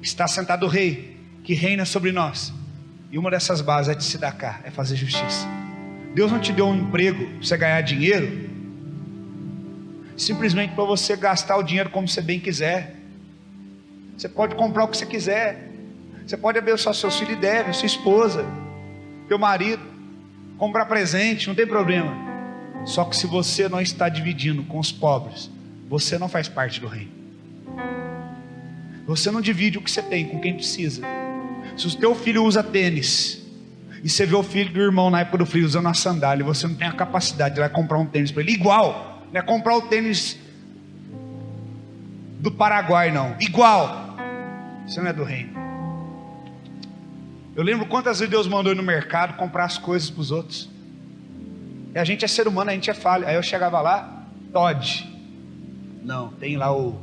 está sentado o rei, que reina sobre nós. E uma dessas bases é de Sidaká, é fazer justiça. Deus não te deu um emprego para você ganhar dinheiro simplesmente para você gastar o dinheiro como você bem quiser. Você pode comprar o que você quiser, você pode abençoar seus filhos e deve, sua esposa, teu marido, comprar presente, não tem problema. Só que se você não está dividindo com os pobres, você não faz parte do reino. Você não divide o que você tem com quem precisa. Se o teu filho usa tênis, e você vê o filho do irmão na época do frio usando uma sandália, e você não tem a capacidade de ir lá comprar um tênis para ele igual, não é comprar o tênis do Paraguai não, igual, você não é do reino. Eu lembro quantas vezes Deus mandou ir no mercado comprar as coisas para os outros, e a gente é ser humano, a gente é falho. Aí eu chegava lá, Todd, não, tem lá o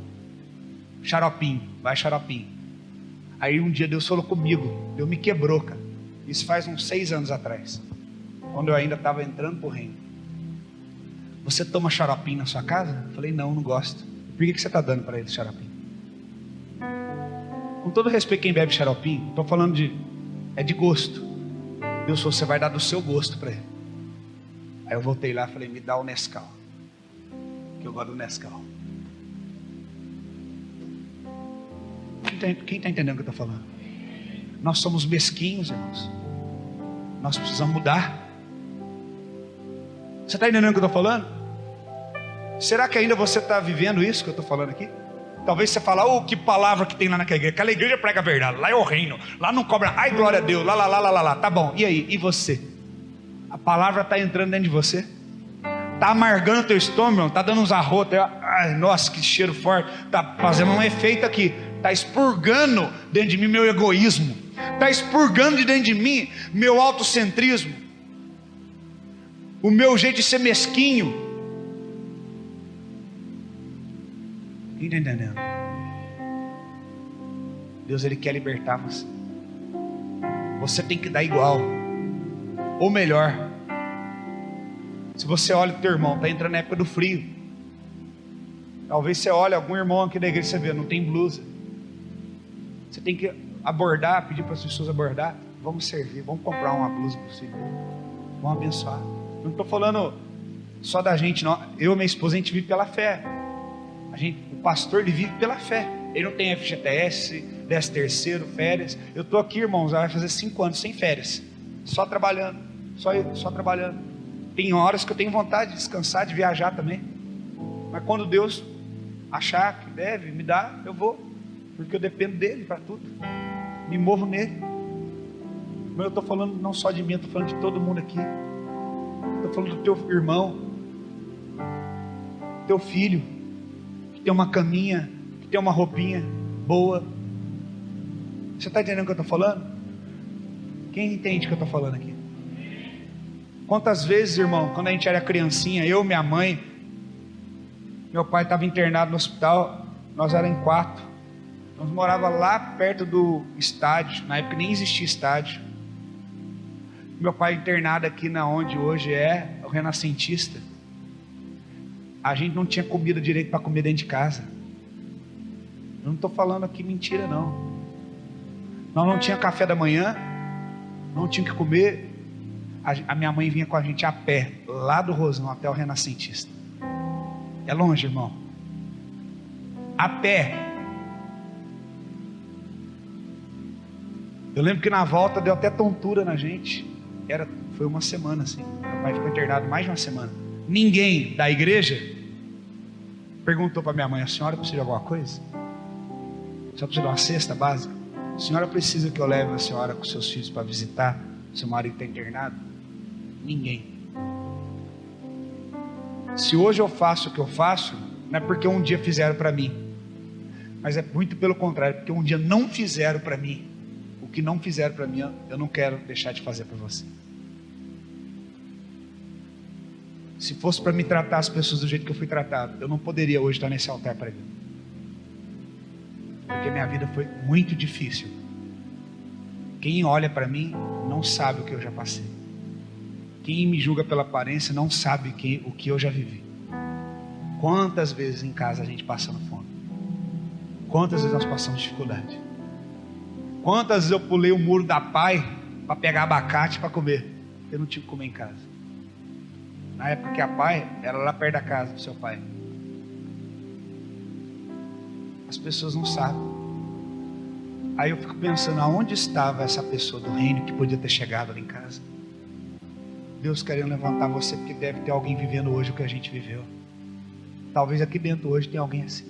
xaropinho, vai xaropinho. Aí um dia Deus falou comigo, Deus me quebrou, cara. Isso faz uns 6 anos atrás, quando eu ainda estava entrando para o reino. Você toma xaropinho na sua casa? Eu falei, não gosto. Por que você está dando para ele xaropinho? Com todo respeito quem bebe xaropinho, estou falando é de gosto. Deus falou, você vai dar do seu gosto para ele. Aí eu voltei lá e falei, me dá o Nescau, que eu gosto do Nescau. Quem está entendendo o que eu estou falando? Nós somos mesquinhos, irmãos. Nós precisamos mudar. Você está entendendo o que eu estou falando? Será que ainda você está vivendo isso que eu estou falando aqui? Talvez você fale, que palavra que tem lá naquela igreja. Aquela igreja prega a verdade, lá é o reino, lá não cobra, ai glória a Deus, lá, tá bom, e aí, e você? A palavra está entrando dentro de você? Está amargando teu estômago, está dando uns arrotos, ai nossa que cheiro forte, está fazendo um efeito aqui, está expurgando dentro de mim meu egoísmo, está expurgando de dentro de mim meu autocentrismo, o meu jeito de ser mesquinho. Quem está entendendo? Deus, Ele quer libertar você. você tem que dar igual, ou melhor. Se você olha o teu irmão, está entrando na época do frio, talvez você olhe algum irmão aqui da igreja e você vê, não tem blusa. Você tem que abordar, pedir para as pessoas abordar. Vamos servir, vamos comprar uma blusa para o filho, vamos abençoar. Não estou falando só da gente, não. Eu e minha esposa, a gente vive pela fé. O pastor, ele vive pela fé. Ele não tem FGTS, 13º, férias. Eu estou aqui, irmãos, vai fazer 5 anos sem férias, só trabalhando, só trabalhando. Tem horas que eu tenho vontade de descansar, de viajar também, mas quando Deus achar que deve me dar, eu vou, porque eu dependo dele para tudo, me movo nele. Mas eu estou falando não só de mim, eu estou falando de todo mundo aqui. Estou falando do teu irmão, teu filho, que tem uma caminha, que tem uma roupinha boa. Você está entendendo o que eu estou falando? Quem entende o que eu estou falando aqui? Quantas vezes, irmão, quando a gente era criancinha, eu, minha mãe, meu pai estava internado no hospital, nós éramos em 4, nós morávamos lá perto do estádio, na época nem existia estádio. Meu pai internado aqui na onde hoje é o Renascentista. A gente não tinha comida direito para comer dentro de casa. Eu não estou falando aqui mentira não. Nós não tinha café da manhã, não tinha o que comer. A minha mãe vinha com a gente a pé, lá do Rosão até o Renascentista. É longe, irmão. A pé. Eu lembro que na volta deu até tontura na gente. Foi uma semana assim. Meu pai ficou internado mais de uma semana. Ninguém da igreja perguntou para minha mãe: a senhora precisa de alguma coisa? A senhora precisa de uma cesta básica? A senhora precisa que eu leve a senhora com seus filhos para visitar? Seu marido está internado? Ninguém. Se hoje eu faço o que eu faço, não é porque um dia fizeram para mim, mas é muito pelo contrário, porque um dia não fizeram para mim. O que não fizeram para mim, eu não quero deixar de fazer para você. Se fosse para me tratar as pessoas do jeito que eu fui tratado, eu não poderia hoje estar nesse altar para ele, porque minha vida foi muito difícil. Quem olha para mim não sabe o que eu já passei. Quem me julga pela aparência não sabe o que eu já vivi. Quantas vezes em casa a gente passando fome? Quantas vezes nós passamos dificuldade? Quantas vezes eu pulei o muro da Pai para pegar abacate para comer? Eu não tinha que comer em casa. Na época que a Pai era lá perto da casa do seu pai. As pessoas não sabem. Aí eu fico pensando, aonde estava essa pessoa do reino que podia ter chegado ali em casa? Deus querendo levantar você, porque deve ter alguém vivendo hoje o que a gente viveu. Talvez aqui dentro hoje tenha alguém assim.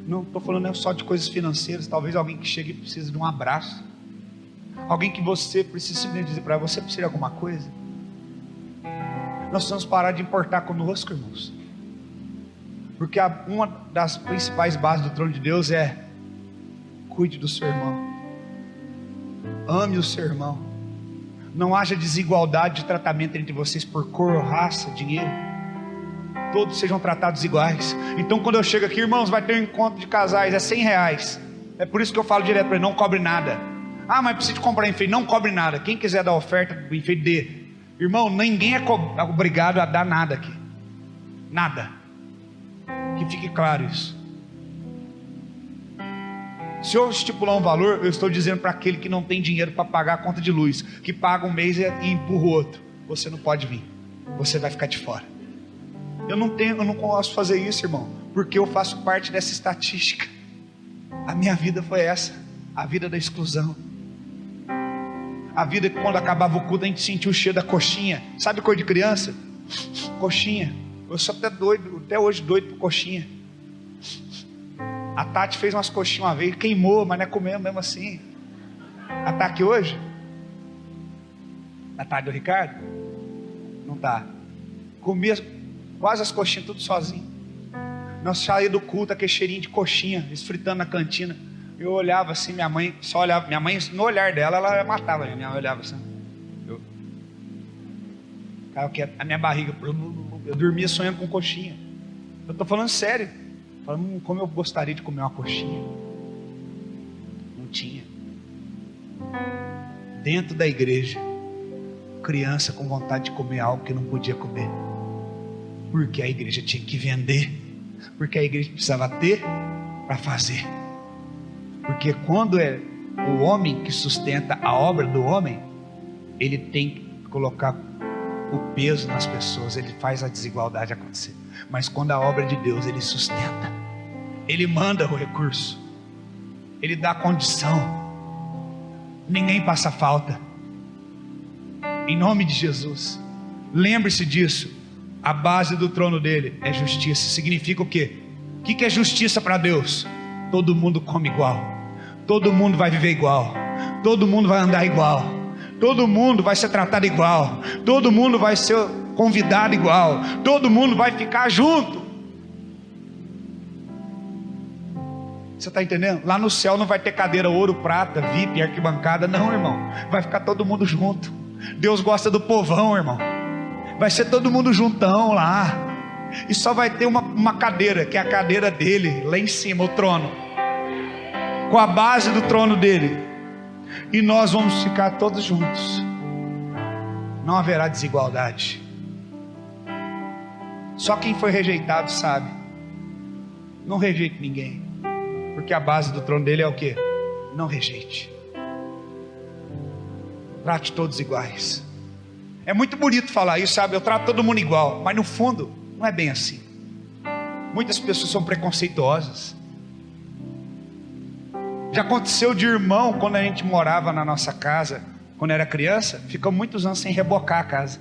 Não estou falando só de coisas financeiras. Talvez alguém que chegue e precise de um abraço. Alguém que você precisa dizer para você precisa de alguma coisa. Nós precisamos parar de importar conosco, irmãos. Porque uma das principais bases do trono de Deus é: cuide do seu irmão, ame o seu irmão. Não haja desigualdade de tratamento entre vocês por cor, raça, dinheiro. Todos sejam tratados iguais. Então quando eu chego aqui, irmãos, vai ter um encontro de casais, é R$100. É por isso que eu falo direto para ele: não cobre nada. Ah, mas precisa de comprar enfeite. Não cobre nada. Quem quiser dar oferta do enfeite, dê. Irmão, ninguém é obrigado a dar nada aqui. Nada. Que fique claro isso. Se eu estipular um valor, eu estou dizendo para aquele que não tem dinheiro para pagar a conta de luz, que paga um mês e empurra o outro: você não pode vir, você vai ficar de fora. Eu não posso fazer isso, irmão, porque eu faço parte dessa estatística. A minha vida foi essa, a vida da exclusão. A vida que quando acabava o culto a gente sentia o cheiro da coxinha. Sabe cor de criança? Coxinha. Eu sou até doido, até hoje doido por coxinha. A Tati fez umas coxinhas uma vez, queimou, mas não é comendo mesmo assim. A tá aqui hoje? A Tati do Ricardo? Não tá. Comia quase as coxinhas tudo sozinho. Nós saímos do culto, aquele cheirinho de coxinha, esfritando na cantina. Eu olhava assim, minha mãe só olhava. Minha mãe, no olhar dela, ela matava. Minha mãe olhava assim. A minha barriga, eu dormia sonhando com coxinha. Eu estou falando sério. Falando como eu gostaria de comer uma coxinha. Não tinha. dentro da igreja, criança com vontade de comer algo que não podia comer, porque a igreja tinha que vender, porque a igreja precisava ter para fazer. Porque quando é o homem que sustenta a obra do homem, ele tem que colocar o peso nas pessoas, ele faz a desigualdade acontecer. Mas quando a obra de Deus, ele sustenta, ele manda o recurso, ele dá a condição, ninguém passa falta. Em nome de Jesus, lembre-se disso. A base do trono dele é justiça. Significa o quê? O que é justiça para Deus? Todo mundo come igual, todo mundo vai viver igual, todo mundo vai andar igual, todo mundo vai ser tratado igual, todo mundo vai ser convidado igual, todo mundo vai ficar junto. Você está entendendo? Lá no céu não vai ter cadeira ouro, prata, VIP, arquibancada, não, irmão. Vai ficar todo mundo junto. Deus gosta do povão, irmão. Vai ser todo mundo juntão lá. E só vai ter uma cadeira, que é a cadeira dele, lá em cima, o trono, com a base do trono dele. E nós vamos ficar todos juntos. Não haverá desigualdade. Só quem foi rejeitado sabe. Não rejeite ninguém, porque a base do trono dele é o quê? Não rejeite. Trate todos iguais. É muito bonito falar isso, sabe? Eu trato todo mundo igual, mas no fundo não é bem assim. Muitas pessoas são preconceituosas. Já aconteceu de irmão, quando a gente morava na nossa casa, quando era criança, ficou muitos anos sem rebocar a casa.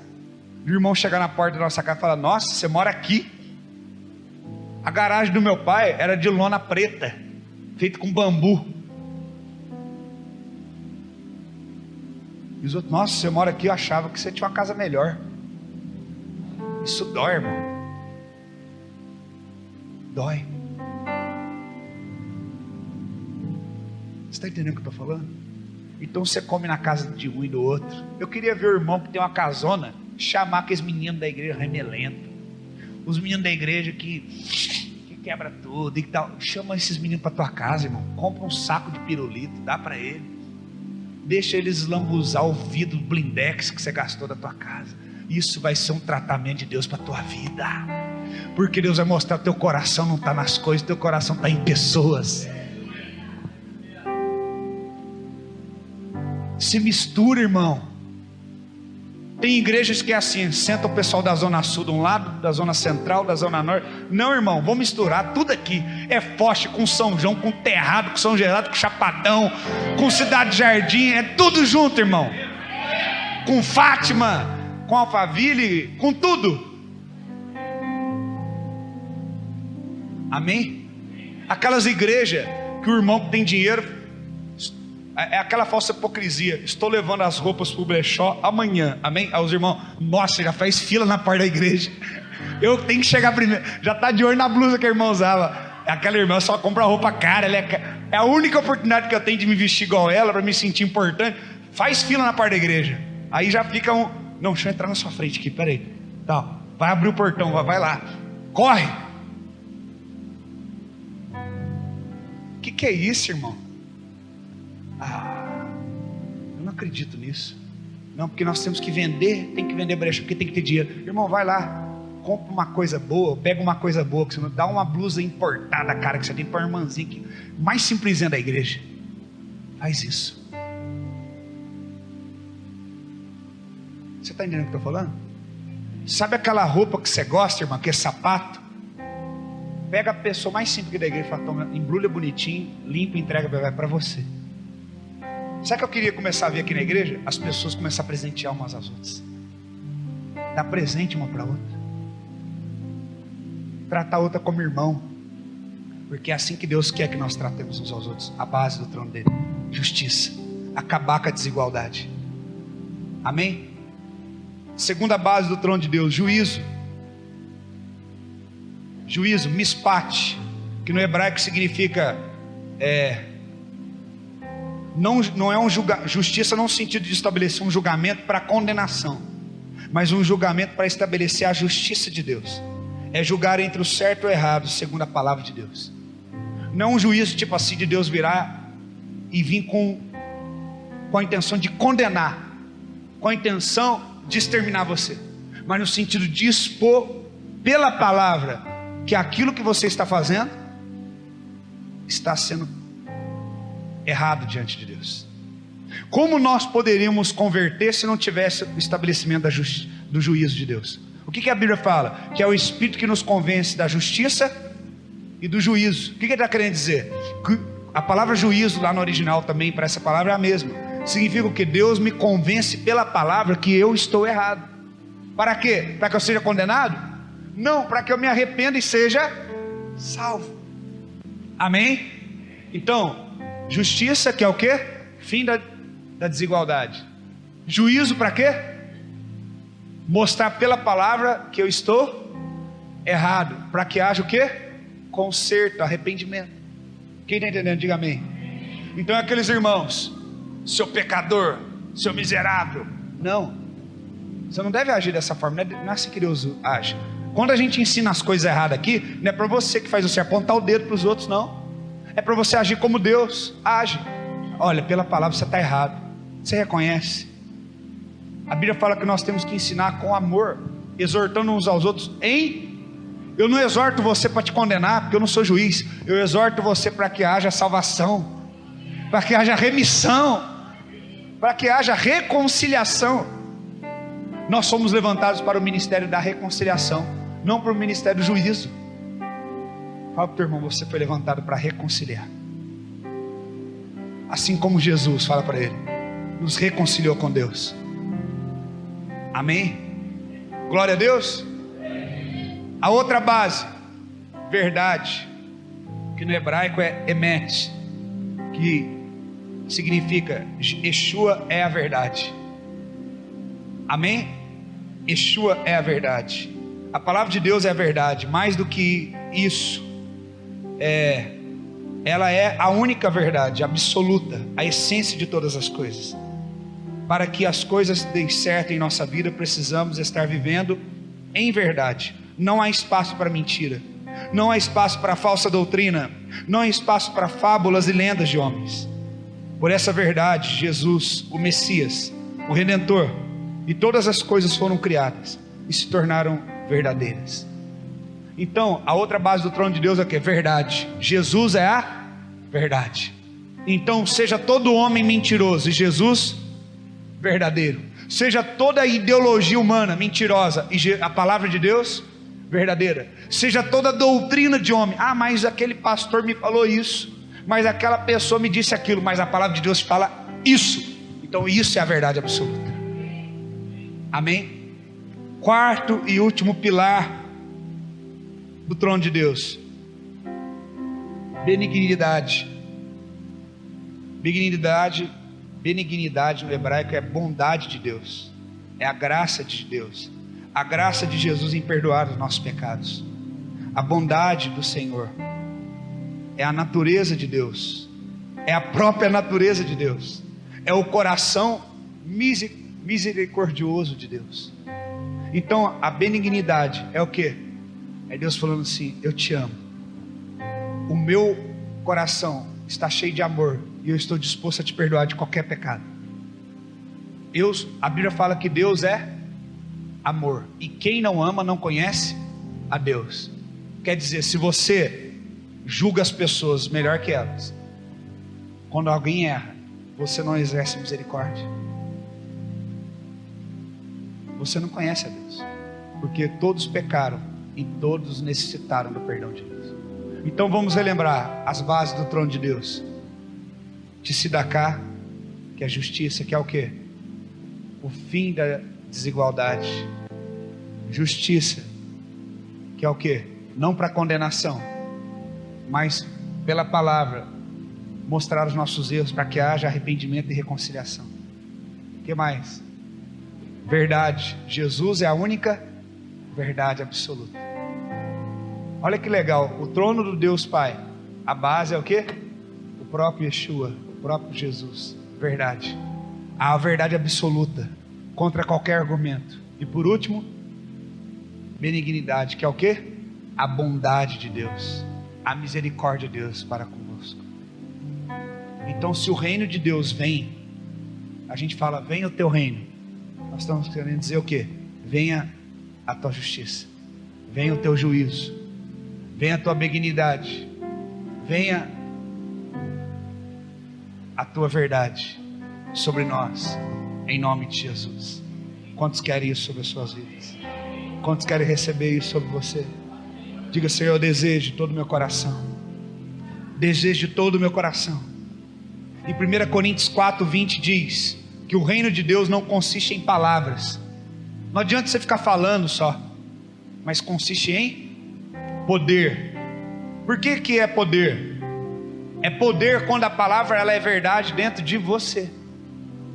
O irmão chegar na porta da nossa casa e falar: nossa, você mora aqui? A garagem do meu pai era de lona preta, feita com bambu. E os outros: nossa, você mora aqui? Eu achava que você tinha uma casa melhor. Isso dói, irmão. Dói. Você está entendendo o que eu estou falando? Então você come na casa de um e do outro. Eu queria ver o irmão que tem uma casona chamar aqueles meninos da igreja remelento, os meninos da igreja que quebra tudo e tal. Chama esses meninos para tua casa, irmão. Compra um saco de pirulito, dá para ele. Deixa eles lambuzar o vidro blindex que você gastou da tua casa. Isso vai ser um tratamento de Deus para a tua vida, porque Deus vai mostrar que teu coração não está nas coisas, teu coração está em pessoas. Se mistura, irmão. Tem igrejas que é assim, senta o pessoal da zona sul de um lado, da zona central, da zona norte. Não, irmão, vamos misturar tudo aqui. É Foz com São João, com Terrado, com São Geraldo, com Chapadão, com Cidade Jardim, é tudo junto, irmão. Com Fátima, com Alphaville, com tudo. Amém? Aquelas igrejas que o irmão que tem dinheiro, é aquela falsa hipocrisia: estou levando as roupas para o brechó amanhã, amém? Aí os irmãos: nossa, já faz fila na porta da igreja, eu tenho que chegar primeiro, já está de olho na blusa que a irmã usava. Aquela irmã só compra roupa cara, é a única oportunidade que eu tenho de me vestir igual ela, para me sentir importante. Faz fila na porta da igreja, aí já fica um: não, deixa eu entrar na sua frente aqui, peraí, tá, vai abrir o portão, vai lá, corre. O que é isso, irmão? Eu não acredito nisso. Não, porque nós temos que vender, tem que vender brecha, porque tem que ter dinheiro. Irmão, vai lá, compra uma coisa boa, pega uma coisa boa, que você não dá uma blusa importada, cara, que você tem para uma irmãzinha que, mais simplesinha da igreja. Faz isso. Você está entendendo o que eu estou falando? Sabe aquela roupa que você gosta, irmão, que é sapato? Pega a pessoa mais simples da igreja e fala: toma, embrulha bonitinho, limpa e entrega para você. Sabe o que eu queria começar a ver aqui na igreja? As pessoas começar a presentear umas às outras, dar presente uma para a outra, tratar a outra como irmão, porque é assim que Deus quer que nós tratemos uns aos outros. A base do trono dele: justiça, acabar com a desigualdade. Amém? Segunda base do trono de Deus: juízo. Juízo, mispat, que no hebraico significa não é justiça no sentido de estabelecer um julgamento para condenação, mas um julgamento para estabelecer a justiça de Deus. É julgar entre o certo e o errado, segundo a palavra de Deus. Não um juízo tipo assim, de Deus virar e vir com com a intenção de condenar, com a intenção de exterminar você, mas no sentido de expor pela palavra que aquilo que você está fazendo está sendo errado diante de Deus. Como nós poderíamos converter se não tivesse o estabelecimento do juízo de Deus? O que a Bíblia fala? Que é o Espírito que nos convence da justiça e do juízo. O que ele está querendo dizer? Que a palavra juízo lá no original também, para essa palavra é a mesma. Significa que Deus me convence pela palavra que eu estou errado. Para quê? Para que eu seja condenado? Não, para que eu me arrependa e seja salvo. Amém? Então, justiça, que é o quê? Fim da desigualdade. Juízo para quê? Mostrar pela palavra que eu estou errado, para que haja o quê? Conserto, arrependimento. Quem está entendendo? Diga amém. Então aqueles irmãos, seu pecador, seu miserável, não, você não deve agir dessa forma, não é assim que Deus age. Quando a gente ensina as coisas erradas aqui, não é para você que faz você apontar o dedo para os outros, não, é para você agir como Deus age. Olha, pela palavra você está errado, você reconhece. A Bíblia fala que nós temos que ensinar com amor, exortando uns aos outros eu não exorto você para te condenar, porque eu não sou juiz. Eu exorto você para que haja salvação, para que haja remissão, para que haja reconciliação. Nós somos levantados para o ministério da reconciliação, não para o ministério do juízo. Fala para o teu irmão, você foi levantado para reconciliar. Assim como Jesus, fala para ele, nos reconciliou com Deus. Amém? Glória a Deus. A outra base, verdade, que no hebraico é emet, que significa Yeshua é a verdade. Amém? Yeshua é a verdade. A palavra de Deus é a verdade. Mais do que isso, ela é a única verdade absoluta, a essência de todas as coisas. Para que as coisas deem certo em nossa vida, precisamos estar vivendo em verdade. Não há espaço para mentira, não há espaço para falsa doutrina, não há espaço para fábulas e lendas de homens. Por essa verdade, Jesus, o Messias, o Redentor, e todas as coisas foram criadas e se tornaram verdadeiras. Então, a outra base do trono de Deus é o que? Verdade. Jesus é a verdade. Então, seja todo homem mentiroso e Jesus verdadeiro. Seja toda a ideologia humana mentirosa e a palavra de Deus verdadeira. Seja toda a doutrina de homem. Ah, mas aquele pastor me falou isso, mas aquela pessoa me disse aquilo, mas a palavra de Deus fala isso. Então isso é a verdade absoluta. Amém? Quarto e último pilar do trono de Deus: benignidade. Benignidade no hebraico é bondade de Deus, é a graça de Deus, a graça de Jesus em perdoar os nossos pecados. A bondade do Senhor é a natureza de Deus, é a própria natureza de Deus, é o coração misericordioso de Deus. Então a benignidade é o que? É Deus falando assim: eu te amo, o meu coração está cheio de amor e eu estou disposto a te perdoar de qualquer pecado. A Bíblia fala que Deus é amor, e quem não ama não conhece a Deus. Quer dizer, se você julga as pessoas melhor que elas, quando alguém erra, você não exerce misericórdia. Você não conhece a Deus, porque todos pecaram e todos necessitaram do perdão de Deus. Então vamos relembrar as bases do trono de Deus. Tzedakah, que é a justiça, que é o que? O fim da desigualdade. Justiça, que é o que? Não para condenação, mas pela palavra mostrar os nossos erros, para que haja arrependimento e reconciliação. O que mais? Verdade. Jesus é a única verdade absoluta. Olha que legal, o trono do Deus Pai, a base é o que? O próprio Yeshua, o próprio Jesus. Verdade, a verdade absoluta, contra qualquer argumento. E por último, benignidade, que é o que? A bondade de Deus, a misericórdia de Deus para conosco. Então, se o reino de Deus vem, a gente fala, venha o teu reino. Nós estamos querendo dizer o quê? Venha a tua justiça, venha o teu juízo, venha a tua benignidade, venha a tua verdade sobre nós, em nome de Jesus. Quantos querem isso sobre as suas vidas? Quantos querem receber isso sobre você? Diga, Senhor, eu desejo de todo o meu coração, desejo de todo o meu coração. Em 1 Coríntios 4:20 diz que o reino de Deus não consiste em palavras. Não adianta você ficar falando só, mas consiste em poder. Por que que é poder? É poder quando a palavra ela é verdade dentro de você,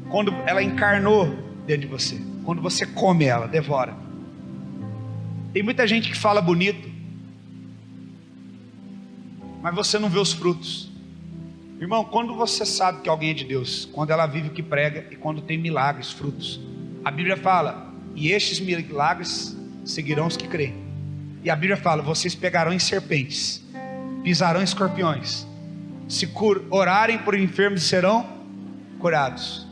quando ela encarnou dentro de você, quando você come ela, devora. Tem muita gente que fala bonito, mas você não vê os frutos. Irmão, quando você sabe que alguém é de Deus, quando ela vive o que prega e quando tem milagres, frutos. A Bíblia fala, e estes milagres seguirão os que creem. E a Bíblia fala, vocês pegarão em serpentes, pisarão em escorpiões, se orarem por enfermos serão curados.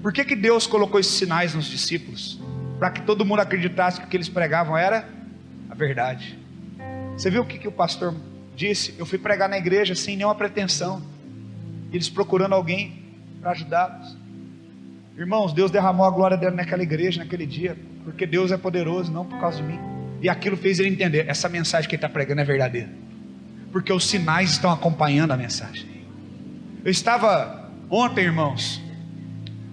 Por que que Deus colocou esses sinais nos discípulos? Para que todo mundo acreditasse que o que eles pregavam era a verdade. Você viu o que o pastor disse? Eu fui pregar na igreja sem nenhuma pretensão, eles procurando alguém para ajudá-los. Irmãos, Deus derramou a glória dele naquela igreja, naquele dia, porque Deus é poderoso, não por causa de mim. E aquilo fez ele entender, essa mensagem que ele está pregando é verdadeira, porque os sinais estão acompanhando a mensagem. Eu estava ontem, irmãos,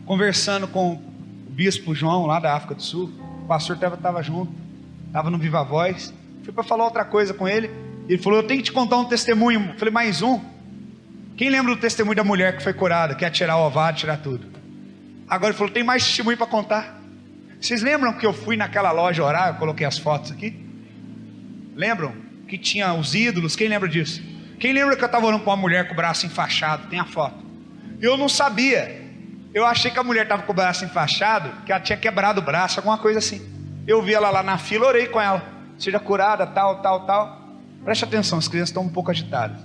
conversando com o bispo João, lá da África do Sul. O pastor estava junto, estava no Viva Voz. Fui para falar outra coisa com ele. Ele falou, eu tenho que te contar um testemunho. Eu falei, mais um? Quem lembra do testemunho da mulher que foi curada, que ia tirar o ovado, tirar tudo? Agora ele falou, tem mais testemunho para contar. Vocês lembram que eu fui naquela loja orar? Eu coloquei as fotos aqui. Lembram? Que tinha os ídolos. Quem lembra disso? Quem lembra que eu estava orando para uma mulher com o braço enfaixado? Tem a foto. Eu não sabia. Eu achei que a mulher estava com o braço enfaixado, que ela tinha quebrado o braço, alguma coisa assim. Eu vi ela lá na fila, orei com ela. Seja curada, tal, tal, tal. Preste atenção, as crianças estão um pouco agitadas.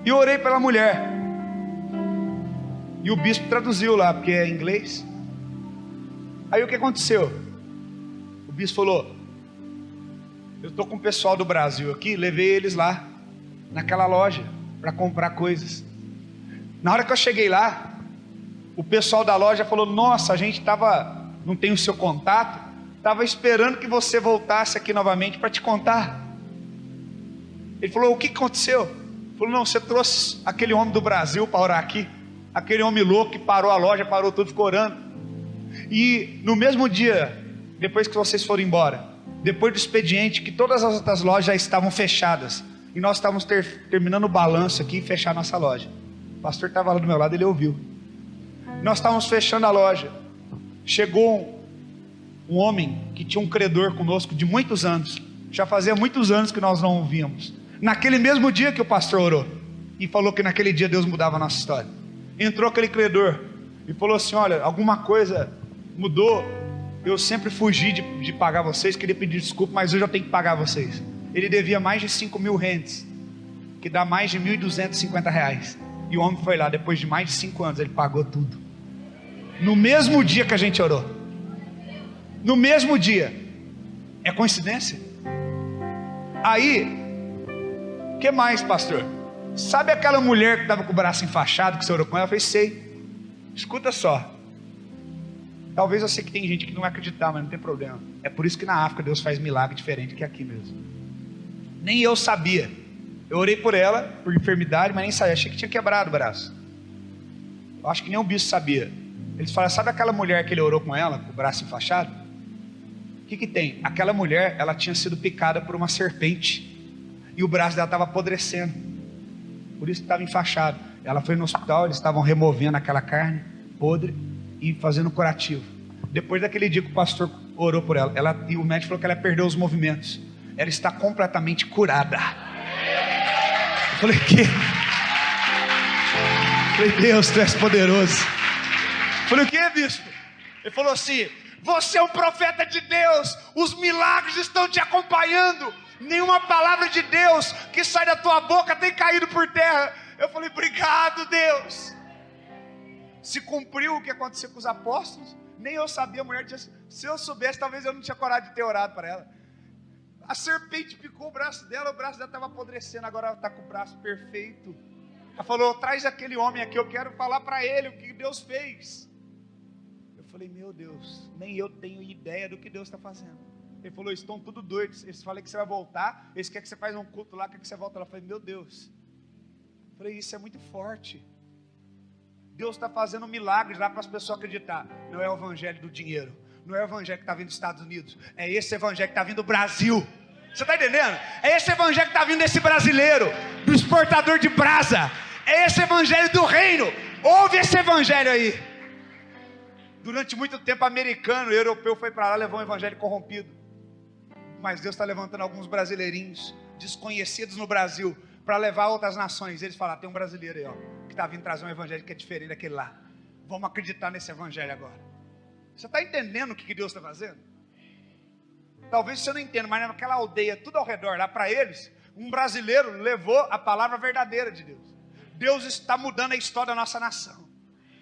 E eu orei pela mulher. E o bispo traduziu lá, porque é em inglês. Aí o que aconteceu? O bispo falou, eu estou com o pessoal do Brasil aqui, levei eles lá, naquela loja, para comprar coisas. Na hora que eu cheguei lá, o pessoal da loja falou, nossa, a gente não tem o seu contato, estava esperando que você voltasse aqui novamente para te contar. Ele falou, o que aconteceu? Ele falou, não, você trouxe aquele homem do Brasil para orar aqui, aquele homem louco que parou a loja, parou tudo, ficou orando. E no mesmo dia, depois que vocês foram embora, depois do expediente, que todas as outras lojas já estavam fechadas, e nós estávamos terminando o balanço aqui e fechar a nossa loja. O pastor estava lá do meu lado, ele ouviu. Nós estávamos fechando a loja. Chegou um homem que tinha um credor conosco de muitos anos. Já fazia muitos anos que nós não o víamos. Naquele mesmo dia que o pastor orou e falou que naquele dia Deus mudava a nossa história. Entrou aquele credor e falou assim, olha, alguma coisa mudou. Eu sempre fugi de pagar vocês, queria pedir desculpa, mas hoje eu tenho que pagar vocês. Ele devia mais de 5.000 rentes, que dá mais de R$1.250. E o homem foi lá, depois de mais de 5 anos, ele pagou tudo. No mesmo dia que a gente orou. No mesmo dia. É coincidência? Aí, o que mais, pastor? Sabe aquela mulher que estava com o braço enfaixado, que você orou com ela? Eu falei, sei. Escuta só. Talvez eu sei que tem gente que não vai acreditar, mas não tem problema. É por isso que na África Deus faz milagre diferente que aqui mesmo. Nem eu sabia. Eu orei por ela, por enfermidade, mas nem sabia. Achei que tinha quebrado o braço. Eu acho que nem o bispo sabia. Eles falaram, sabe aquela mulher que ele orou com ela, com o braço enfaixado? O que tem? Aquela mulher, ela tinha sido picada por uma serpente. E o braço dela estava apodrecendo. Por isso que estava enfaixado. Ela foi no hospital, eles estavam removendo aquela carne podre e fazendo curativo. Depois daquele dia que o pastor orou por ela, e o médico falou que ela perdeu os movimentos. Ela está completamente curada. Eu falei, que? Falei, Deus, tu és poderoso. Eu falei, o que, bispo? Ele falou assim, você é um profeta de Deus, os milagres estão te acompanhando. Nenhuma palavra de Deus que sai da tua boca tem caído por terra. Eu falei, obrigado, Deus. Se cumpriu o que aconteceu com os apóstolos. Nem eu sabia. A mulher disse, se eu soubesse, talvez eu não tinha coragem de ter orado para ela. A serpente picou o braço dela estava apodrecendo. Agora ela está com o braço perfeito. Ela falou, traz aquele homem aqui, eu quero falar para ele o que Deus fez. Eu falei, meu Deus, nem eu tenho ideia do que Deus está fazendo. Ele falou, eles estão tudo doidos. Eles falam que você vai voltar, eles querem que você faça um culto lá, quer que você volte lá. Eu falei, meu Deus. Eu falei, isso é muito forte. Deus está fazendo milagres lá para as pessoas acreditar. Não é o evangelho do dinheiro, não é o evangelho que está vindo dos Estados Unidos, é esse evangelho que está vindo do Brasil. Você está entendendo? É esse evangelho que está vindo desse brasileiro, do exportador de brasa. É esse evangelho do reino. Ouve esse evangelho aí. Durante muito tempo, americano e europeu foi para lá, levou um evangelho corrompido. Mas Deus está levantando alguns brasileirinhos desconhecidos no Brasil para levar a outras nações. Eles falaram, tem um brasileiro aí, ó, que está vindo trazer um evangelho que é diferente daquele lá. Vamos acreditar nesse evangelho agora. Você está entendendo o que Deus está fazendo? Talvez você não entenda, mas naquela aldeia, tudo ao redor, lá para eles, um brasileiro levou a palavra verdadeira de Deus. Deus está mudando a história da nossa nação.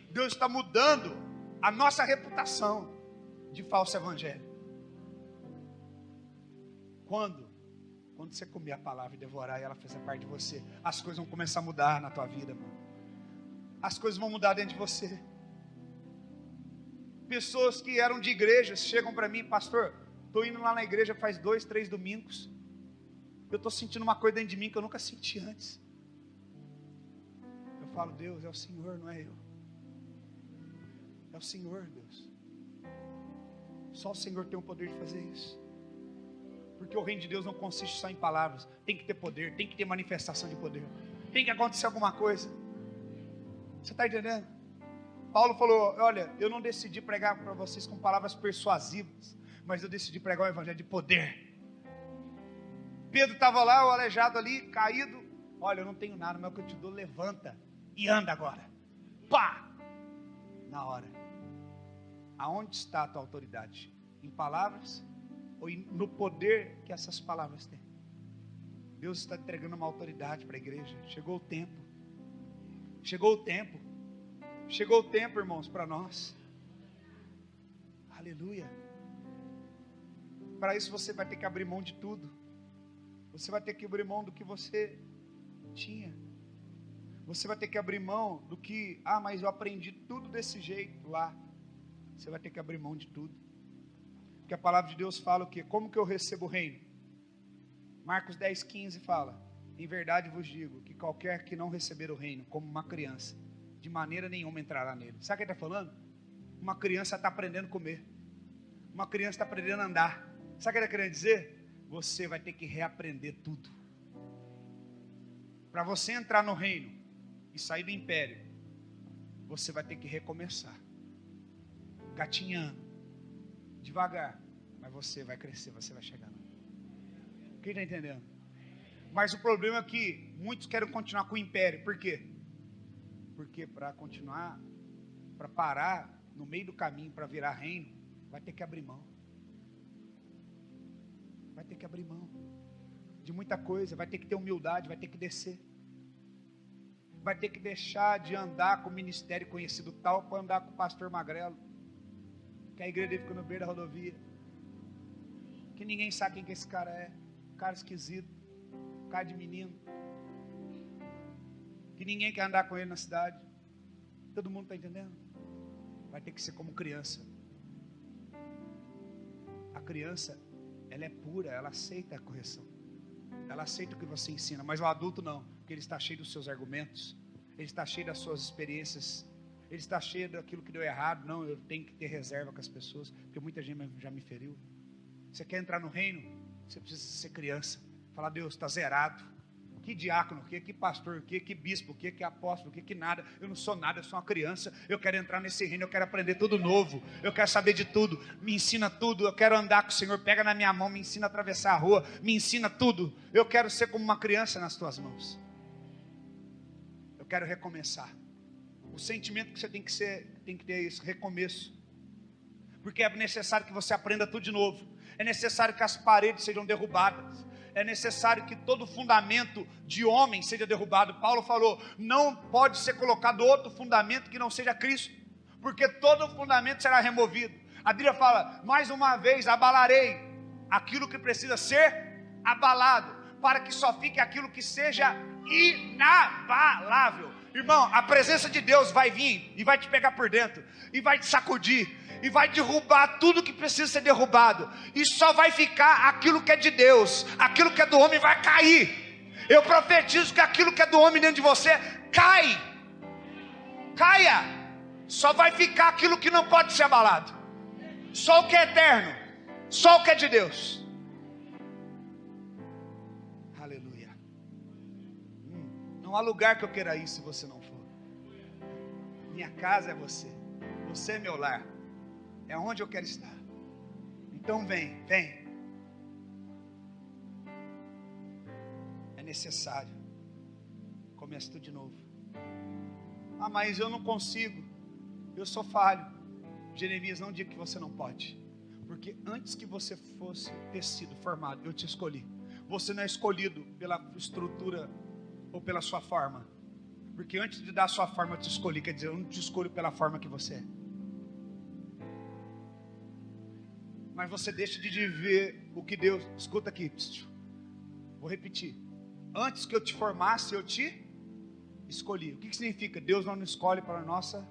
Deus está mudando a nossa reputação de falso evangelho. Quando você comer a palavra e devorar e ela fazer parte de você, as coisas vão começar a mudar na tua vida, mano. As coisas vão mudar dentro de você. Pessoas que eram de igrejas chegam para mim, pastor, estou indo lá na igreja faz 2, 3 domingos. Eu estou sentindo uma coisa dentro de mim que eu nunca senti antes. Eu falo, Deus, é o Senhor, não é eu. É o Senhor, Deus. Só o Senhor tem o poder de fazer isso. Porque o reino de Deus não consiste só em palavras. Tem que ter poder, tem que ter manifestação de poder. Tem que acontecer alguma coisa. Você está entendendo? Paulo falou, olha, eu não decidi pregar para vocês com palavras persuasivas, mas eu decidi pregar o evangelho de poder. Pedro estava lá, o aleijado ali, caído. Olha, eu não tenho nada, mas o que eu te dou, levanta e anda agora. Pá! Na hora. Aonde está a tua autoridade? Em palavras ou no poder que essas palavras têm? Deus está entregando uma autoridade para a igreja. Chegou o tempo. Chegou o tempo. Chegou o tempo, irmãos, para nós. Aleluia. Para isso você vai ter que abrir mão de tudo. Você vai ter que abrir mão do que você tinha. Você vai ter que abrir mão do que, mas eu aprendi tudo desse jeito lá. Você vai ter que abrir mão de tudo. Porque a palavra de Deus fala o quê? Como que eu recebo o reino? Marcos 10:15 fala, em verdade vos digo, que qualquer que não receber o reino como uma criança, de maneira nenhuma entrará nele. Sabe o que ele está falando? Uma criança está aprendendo a comer. Uma criança está aprendendo a andar. Sabe o que ele está querendo dizer? Você vai ter que reaprender tudo. Para você entrar no reino e sair do império, você vai ter que recomeçar. Gatinhando, devagar, mas você vai crescer, você vai chegar lá. Quem está entendendo? Mas o problema é que muitos querem continuar com o império. Por quê? Porque para continuar, para parar no meio do caminho, para virar reino, vai ter que abrir mão. Vai ter que abrir mão de muita coisa, vai ter que ter humildade, vai ter que descer. Vai ter que deixar de andar com o ministério conhecido tal para andar com o pastor Magrelo, que a igreja dele fica no beiro da rodovia, que ninguém sabe quem que esse cara é, cara esquisito, cara de menino, que ninguém quer andar com ele na cidade. Todo mundo está entendendo? Vai ter que ser como criança. A criança, ela é pura, ela aceita a correção, ela aceita o que você ensina, mas o adulto não, porque ele está cheio dos seus argumentos, ele está cheio das suas experiências, ele está cheio daquilo que deu errado. Não, eu tenho que ter reserva com as pessoas, porque muita gente já me feriu. Você quer entrar no reino? Você precisa ser criança. Falar, Deus, está zerado. Que diácono, que pastor, que bispo, que apóstolo, que nada. Eu não sou nada, eu sou uma criança. Eu quero entrar nesse reino, eu quero aprender tudo novo. Eu quero saber de tudo, me ensina tudo. Eu quero andar com o Senhor, pega na minha mão, me ensina a atravessar a rua, me ensina tudo. Eu quero ser como uma criança nas tuas mãos. Eu quero recomeçar. O sentimento que você tem que ter é esse recomeço. Porque é necessário que você aprenda tudo de novo. É necessário que as paredes sejam derrubadas. é necessário que todo fundamento de homem seja derrubado. Paulo falou, não pode ser colocado outro fundamento que não seja Cristo, porque todo fundamento será removido. A Bíblia fala, mais uma vez, abalarei aquilo que precisa ser abalado, para que só fique aquilo que seja inabalável. Irmão, a presença de Deus vai vir e vai te pegar por dentro, e vai te sacudir, e vai derrubar tudo que precisa ser derrubado, e só vai ficar aquilo que é de Deus. Aquilo que é do homem vai cair. Eu profetizo que aquilo que é do homem dentro de você caia. Só vai ficar aquilo que não pode ser abalado, só o que é eterno, só o que é de Deus. Aleluia. Não há lugar que eu queira ir se você não for. Minha casa é você, você é meu lar, é onde eu quero estar. Então vem. É necessário. Começa tudo de novo. Ah, mas eu não consigo, eu sou falho. Jeremias, não diga que você não pode, porque antes que você fosse ter sido formado, eu te escolhi. Você não é escolhido pela estrutura ou pela sua forma, porque antes de dar a sua forma eu te escolhi. Quer dizer, eu não te escolho pela forma que você é. Mas você deixa de viver o que Deus... Escuta aqui, vou repetir. Antes que eu te formasse, eu te escolhi. O que significa? Deus não nos escolhe pela nossa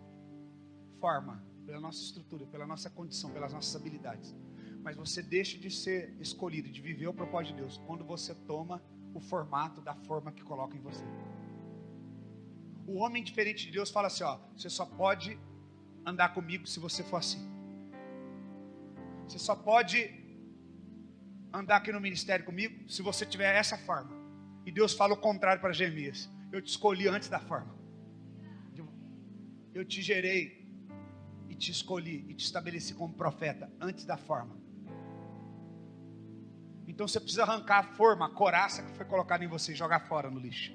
forma, pela nossa estrutura, pela nossa condição, pelas nossas habilidades. Mas você deixa de ser escolhido, de viver o propósito de Deus, quando você toma o formato da forma que coloca em você. O homem diferente de Deus fala assim, ó, você só pode andar comigo se você for assim. Você só pode andar aqui no ministério comigo se você tiver essa forma. E Deus fala o contrário para Jeremias. Eu te escolhi antes da forma. Eu te gerei e te escolhi e te estabeleci como profeta antes da forma. Então você precisa arrancar a forma, a coraça que foi colocada em você e jogar fora no lixo.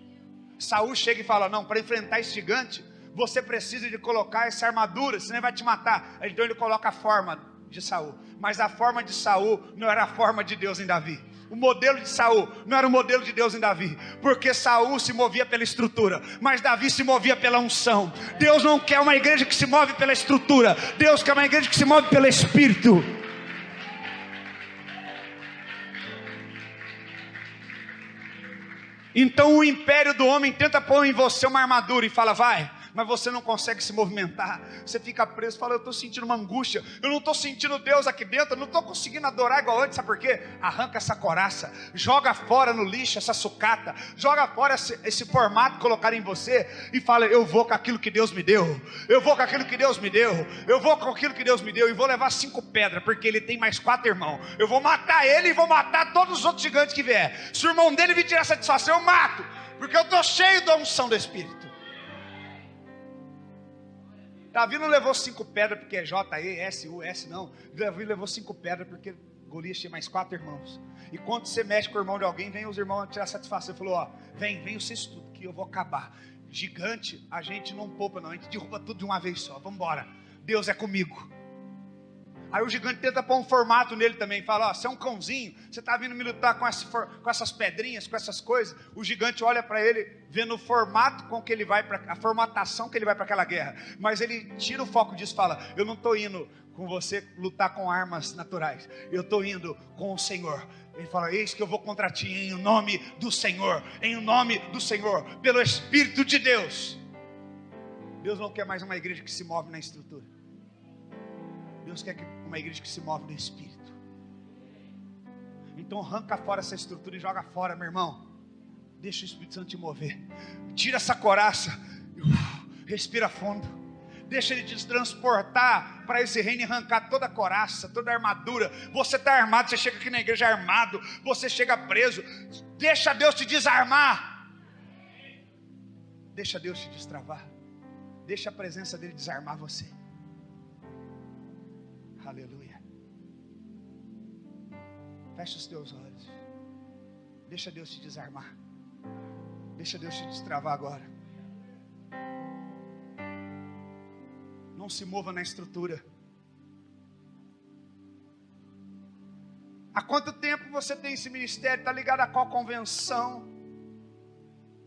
Saul chega e fala, não, para enfrentar esse gigante, você precisa de colocar essa armadura, senão ele vai te matar. Então ele coloca a forma de Saul, mas a forma de Saul não era a forma de Deus em Davi. O modelo de Saul não era o modelo de Deus em Davi, porque Saul se movia pela estrutura, mas Davi se movia pela unção. Deus não quer uma igreja que se move pela estrutura, Deus quer uma igreja que se move pelo Espírito. Então o império do homem tenta pôr em você uma armadura e fala, vai, mas você não consegue se movimentar, você fica preso, fala, eu estou sentindo uma angústia, eu não estou sentindo Deus aqui dentro, eu não estou conseguindo adorar igual antes. Sabe por quê? Arranca essa coraça, joga fora no lixo essa sucata, joga fora esse formato que colocaram em você e fala, eu vou com aquilo que Deus me deu, eu vou com aquilo que Deus me deu, eu vou com aquilo que Deus me deu, e vou levar 5 pedras, porque ele tem mais 4 irmãos, eu vou matar ele e vou matar todos os outros gigantes que vier. Se o irmão dele vir tirar satisfação, eu mato, porque eu estou cheio da unção do Espírito. Davi não levou 5 pedras porque é J-E-S-U-S, não. Davi levou 5 pedras porque Golias tinha mais 4 irmãos. E quando você mexe com o irmão de alguém, vem os irmãos tirar satisfação. Ele falou, ó, vem vocês tudo, que eu vou acabar. Gigante, a gente não poupa não, a gente derruba tudo de uma vez só, vamos embora. Deus é comigo. Aí o gigante tenta pôr um formato nele também, fala, ó, você é um cãozinho, você está vindo me lutar com essas pedrinhas, com essas coisas. O gigante olha para ele, vendo o formato com que ele vai, a formatação que ele vai para aquela guerra, mas ele tira o foco disso e fala, eu não estou indo com você lutar com armas naturais, eu estou indo com o Senhor. Ele fala, eis que eu vou contra ti em o nome do Senhor, em o nome do Senhor, pelo Espírito de Deus. Deus não quer mais uma igreja que se move na estrutura, Deus quer uma igreja que se move no Espírito. Então arranca fora essa estrutura e joga fora, meu irmão. Deixa o Espírito Santo te mover. Tira essa coraça, respira fundo, deixa ele te transportar para esse reino e arrancar toda a coraça, toda a armadura. Você está armado, você chega aqui na igreja armado, você chega preso. Deixa Deus te desarmar, deixa Deus te destravar, deixa a presença dele desarmar você. Aleluia. Fecha os teus olhos. Deixa Deus te desarmar. Deixa Deus te destravar agora. Não se mova na estrutura. Há quanto tempo você tem esse ministério? Está ligado a qual convenção?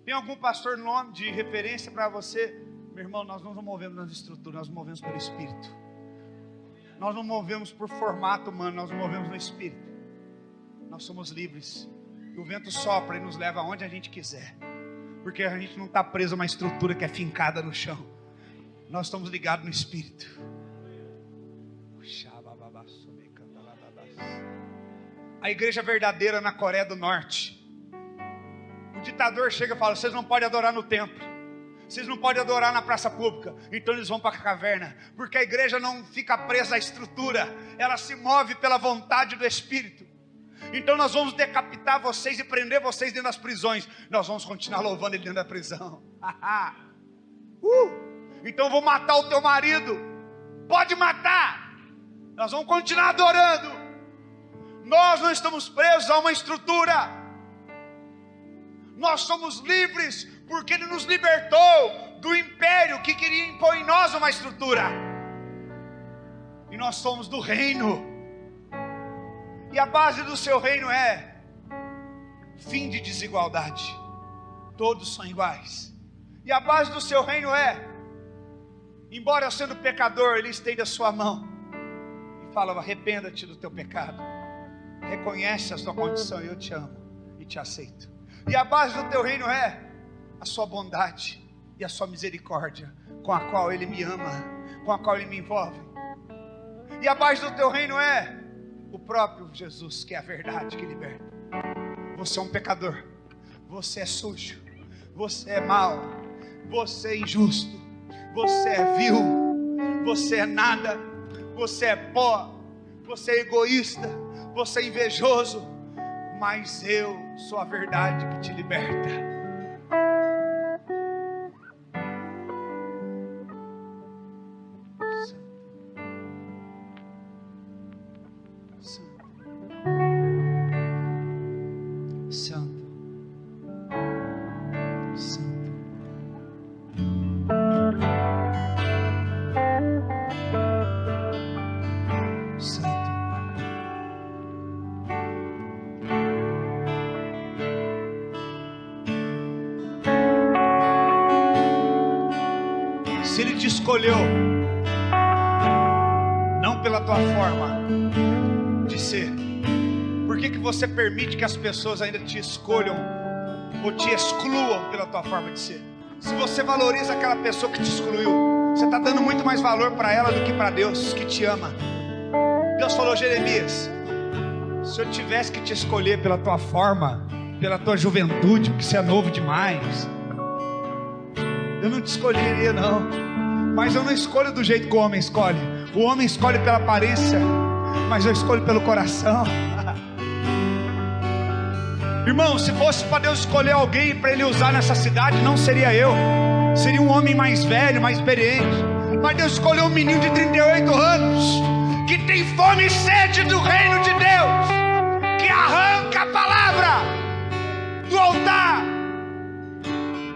Tem algum pastor nome de referência para você? Meu irmão, nós não nos movemos nas estruturas, nós nos movemos pelo Espírito. Nós não movemos por formato humano, nós nos movemos no Espírito. Nós somos livres. E o vento sopra e nos leva aonde a gente quiser. Porque a gente não está preso a uma estrutura que é fincada no chão. Nós estamos ligados no Espírito. A igreja verdadeira na Coreia do Norte. O ditador chega e fala: vocês não podem adorar no templo, vocês não podem adorar na praça pública. Então eles vão para a caverna. Porque a igreja não fica presa à estrutura, ela se move pela vontade do Espírito. Então nós vamos decapitar vocês e prender vocês dentro das prisões. Nós vamos continuar louvando ele dentro da prisão. Então eu vou matar o teu marido. Pode matar. Nós vamos continuar adorando. Nós não estamos presos a uma estrutura. Nós somos livres porque Ele nos libertou do império que queria impor em nós uma estrutura. E nós somos do reino. E a base do seu reino é fim de desigualdade. Todos são iguais. E a base do seu reino é, embora eu sendo pecador, Ele estende a sua mão e fala: arrependa-te do teu pecado. Reconhece a sua condição e eu te amo e te aceito. E a base do teu reino é a sua bondade e a sua misericórdia, com a qual Ele me ama, com a qual Ele me envolve. E a base do teu reino é o próprio Jesus, que é a verdade que liberta. Você é um pecador, você é sujo, você é mau, você é injusto, você é vil, você é nada, você é pó, você é egoísta, você é invejoso, mas eu sou a verdade que te liberta. Se Ele te escolheu, não pela tua forma de ser, por que você permite que as pessoas ainda te escolham ou te excluam pela tua forma de ser? Se você valoriza aquela pessoa que te excluiu, você está dando muito mais valor para ela do que para Deus que te ama. Deus falou: Jeremias, se eu tivesse que te escolher pela tua forma, pela tua juventude, porque você é novo demais, eu não te escolheria não. Mas eu não escolho do jeito que o homem escolhe. O homem escolhe pela aparência, mas eu escolho pelo coração. Irmão, se fosse para Deus escolher alguém para Ele usar nessa cidade, não seria eu. Seria um homem mais velho, mais experiente. Mas Deus escolheu um menino de 38 anos que tem fome e sede do reino de Deus, que arranca a palavra do altar,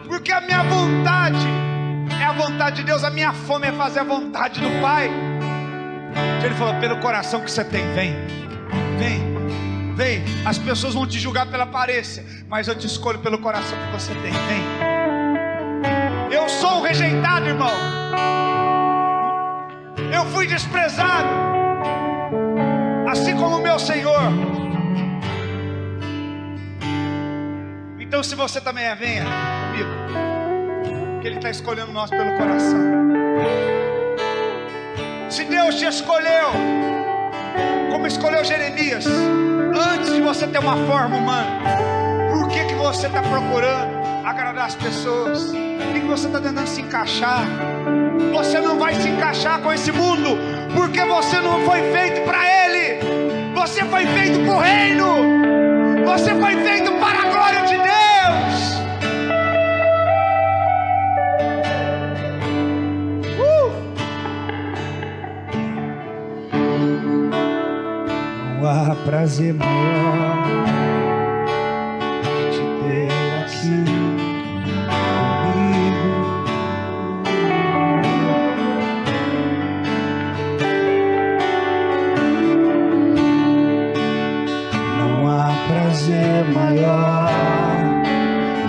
porque a minha vontade é a vontade de Deus, a minha fome é fazer a vontade do Pai. Ele falou: pelo coração que você tem, vem, vem, vem. As pessoas vão te julgar pela aparência, mas eu te escolho pelo coração que você tem, vem. Eu sou um rejeitado, irmão. Eu fui desprezado, assim como o meu Senhor. Então, se você também é, venha comigo, que Ele está escolhendo nós pelo coração. Se Deus te escolheu, como escolheu Jeremias, antes de você ter uma forma humana, por que você está procurando agradar as pessoas? Por que você está tentando se encaixar? Você não vai se encaixar com esse mundo, porque você não foi feito para ele. Você foi feito para o reino. Você foi feito para a glória de Deus. Não há prazer maior de te ter aqui comigo. prazer maior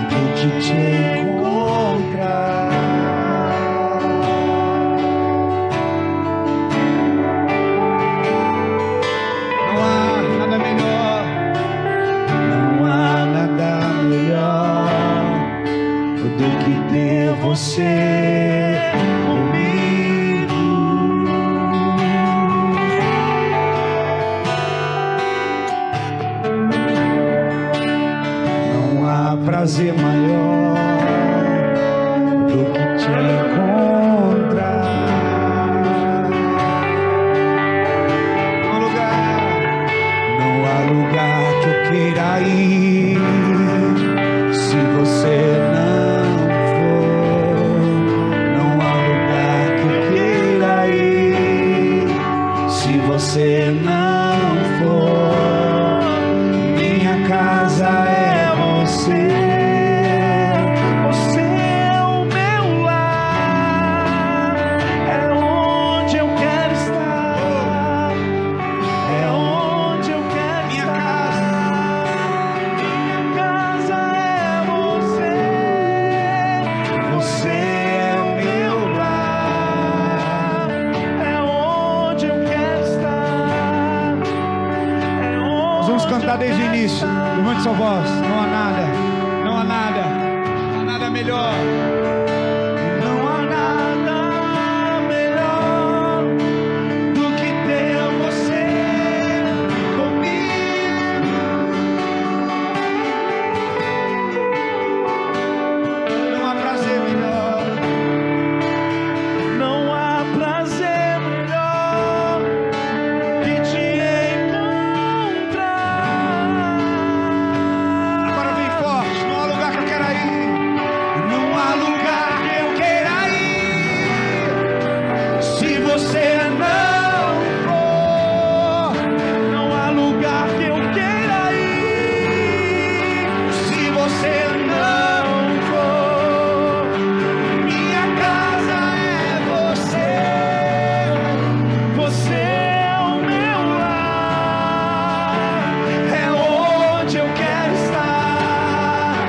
do que te encontrar. Não há nada melhor, não há nada melhor do que ter você comigo. Não há prazer maior do que te encontrar. Não há lugar que eu queira ir se você não for. Não há lugar que eu queira ir se você não for. Minha casa é você. Você é o meu lar, é onde eu quero estar, é onde eu quero estar. Minha casa é você. Você é o meu lar, é onde eu quero estar, é onde. Nós vamos cantar desde o início. Levante sua voz. Não há nada, não há nada, não há nada melhor. Não há nada melhor do que ter você comigo. Não há prazer melhor. Não há prazer melhor que te encontrar. Agora vem forte. Não há lugar que eu queira ir. Não há lugar que eu queira ir se você não for. Não há lugar que eu queira ir se você não for. Minha casa é você. Você é o meu lar, é onde eu quero estar,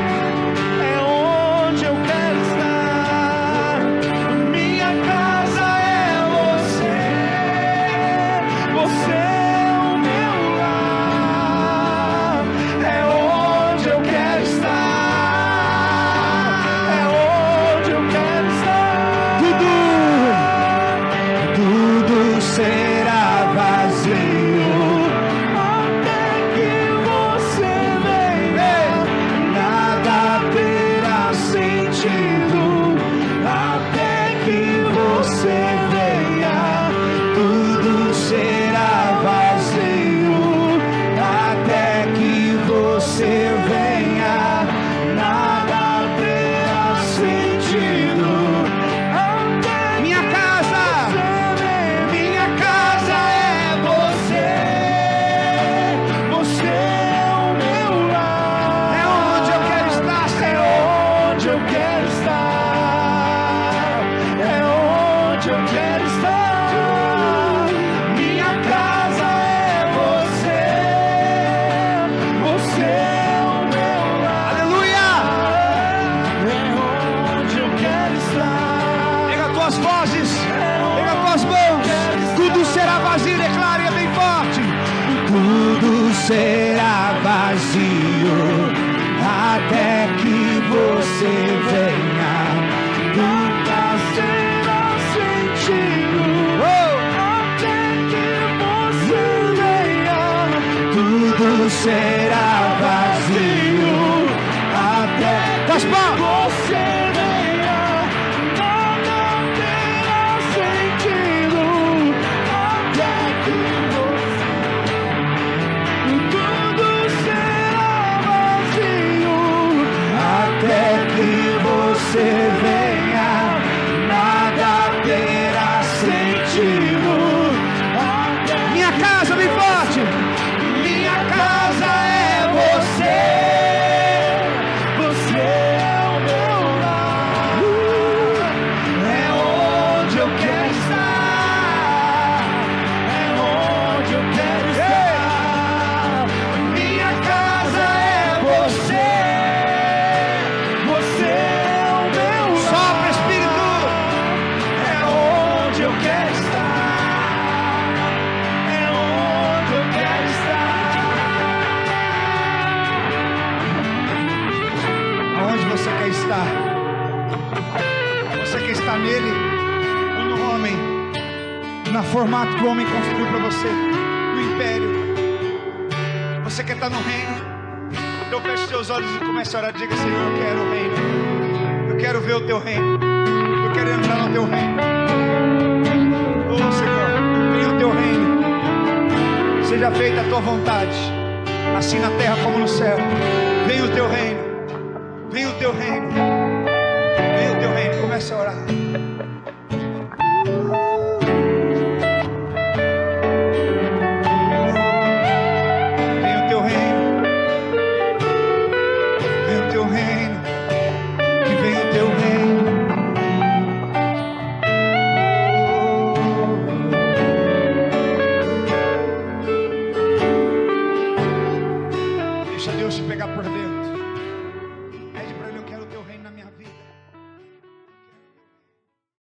é onde eu quero estar. Minha casa é você. Você é o meu lar, é onde eu quero estar, é onde eu quero estar. Tudo será vazio até que você venha. Nada terá sentido até que você venha. Tudo será vazio até que você venha. Nada terá sentido até minha casa. Minha casa é você. Você é o meu lar, é onde eu quero estar, Senhor. É onde eu quero estar, é onde eu quero estar. Minha casa é você. Você é o meu lar. Aleluia! É onde eu quero estar. Pega as tuas vozes, pega as tuas mãos. Tudo será vazio, declare bem forte. Tudo será vazio até que você venha. Nada será sentido até que você venha. Tudo será vazio até que você venha. Nada terá sentido até que você. Tudo será vazio até que você venha. Nada terá sentido. Minha casa, bem forte. Minha casa é você. Você é o meu lar. está nele ou no homem, no formato que o homem construiu para você, no império. Você quer estar no reino? Então feche seus olhos e comece a orar. Diga: Senhor, eu quero o reino. Eu quero ver o teu reino. Eu quero entrar no teu reino. Oh Senhor, venha o teu reino. Seja feita a tua vontade, assim na terra como no céu. Venha o teu reino. Venha o teu reino. Venha o teu reino. Comece a orar. Deus te pegar por dentro.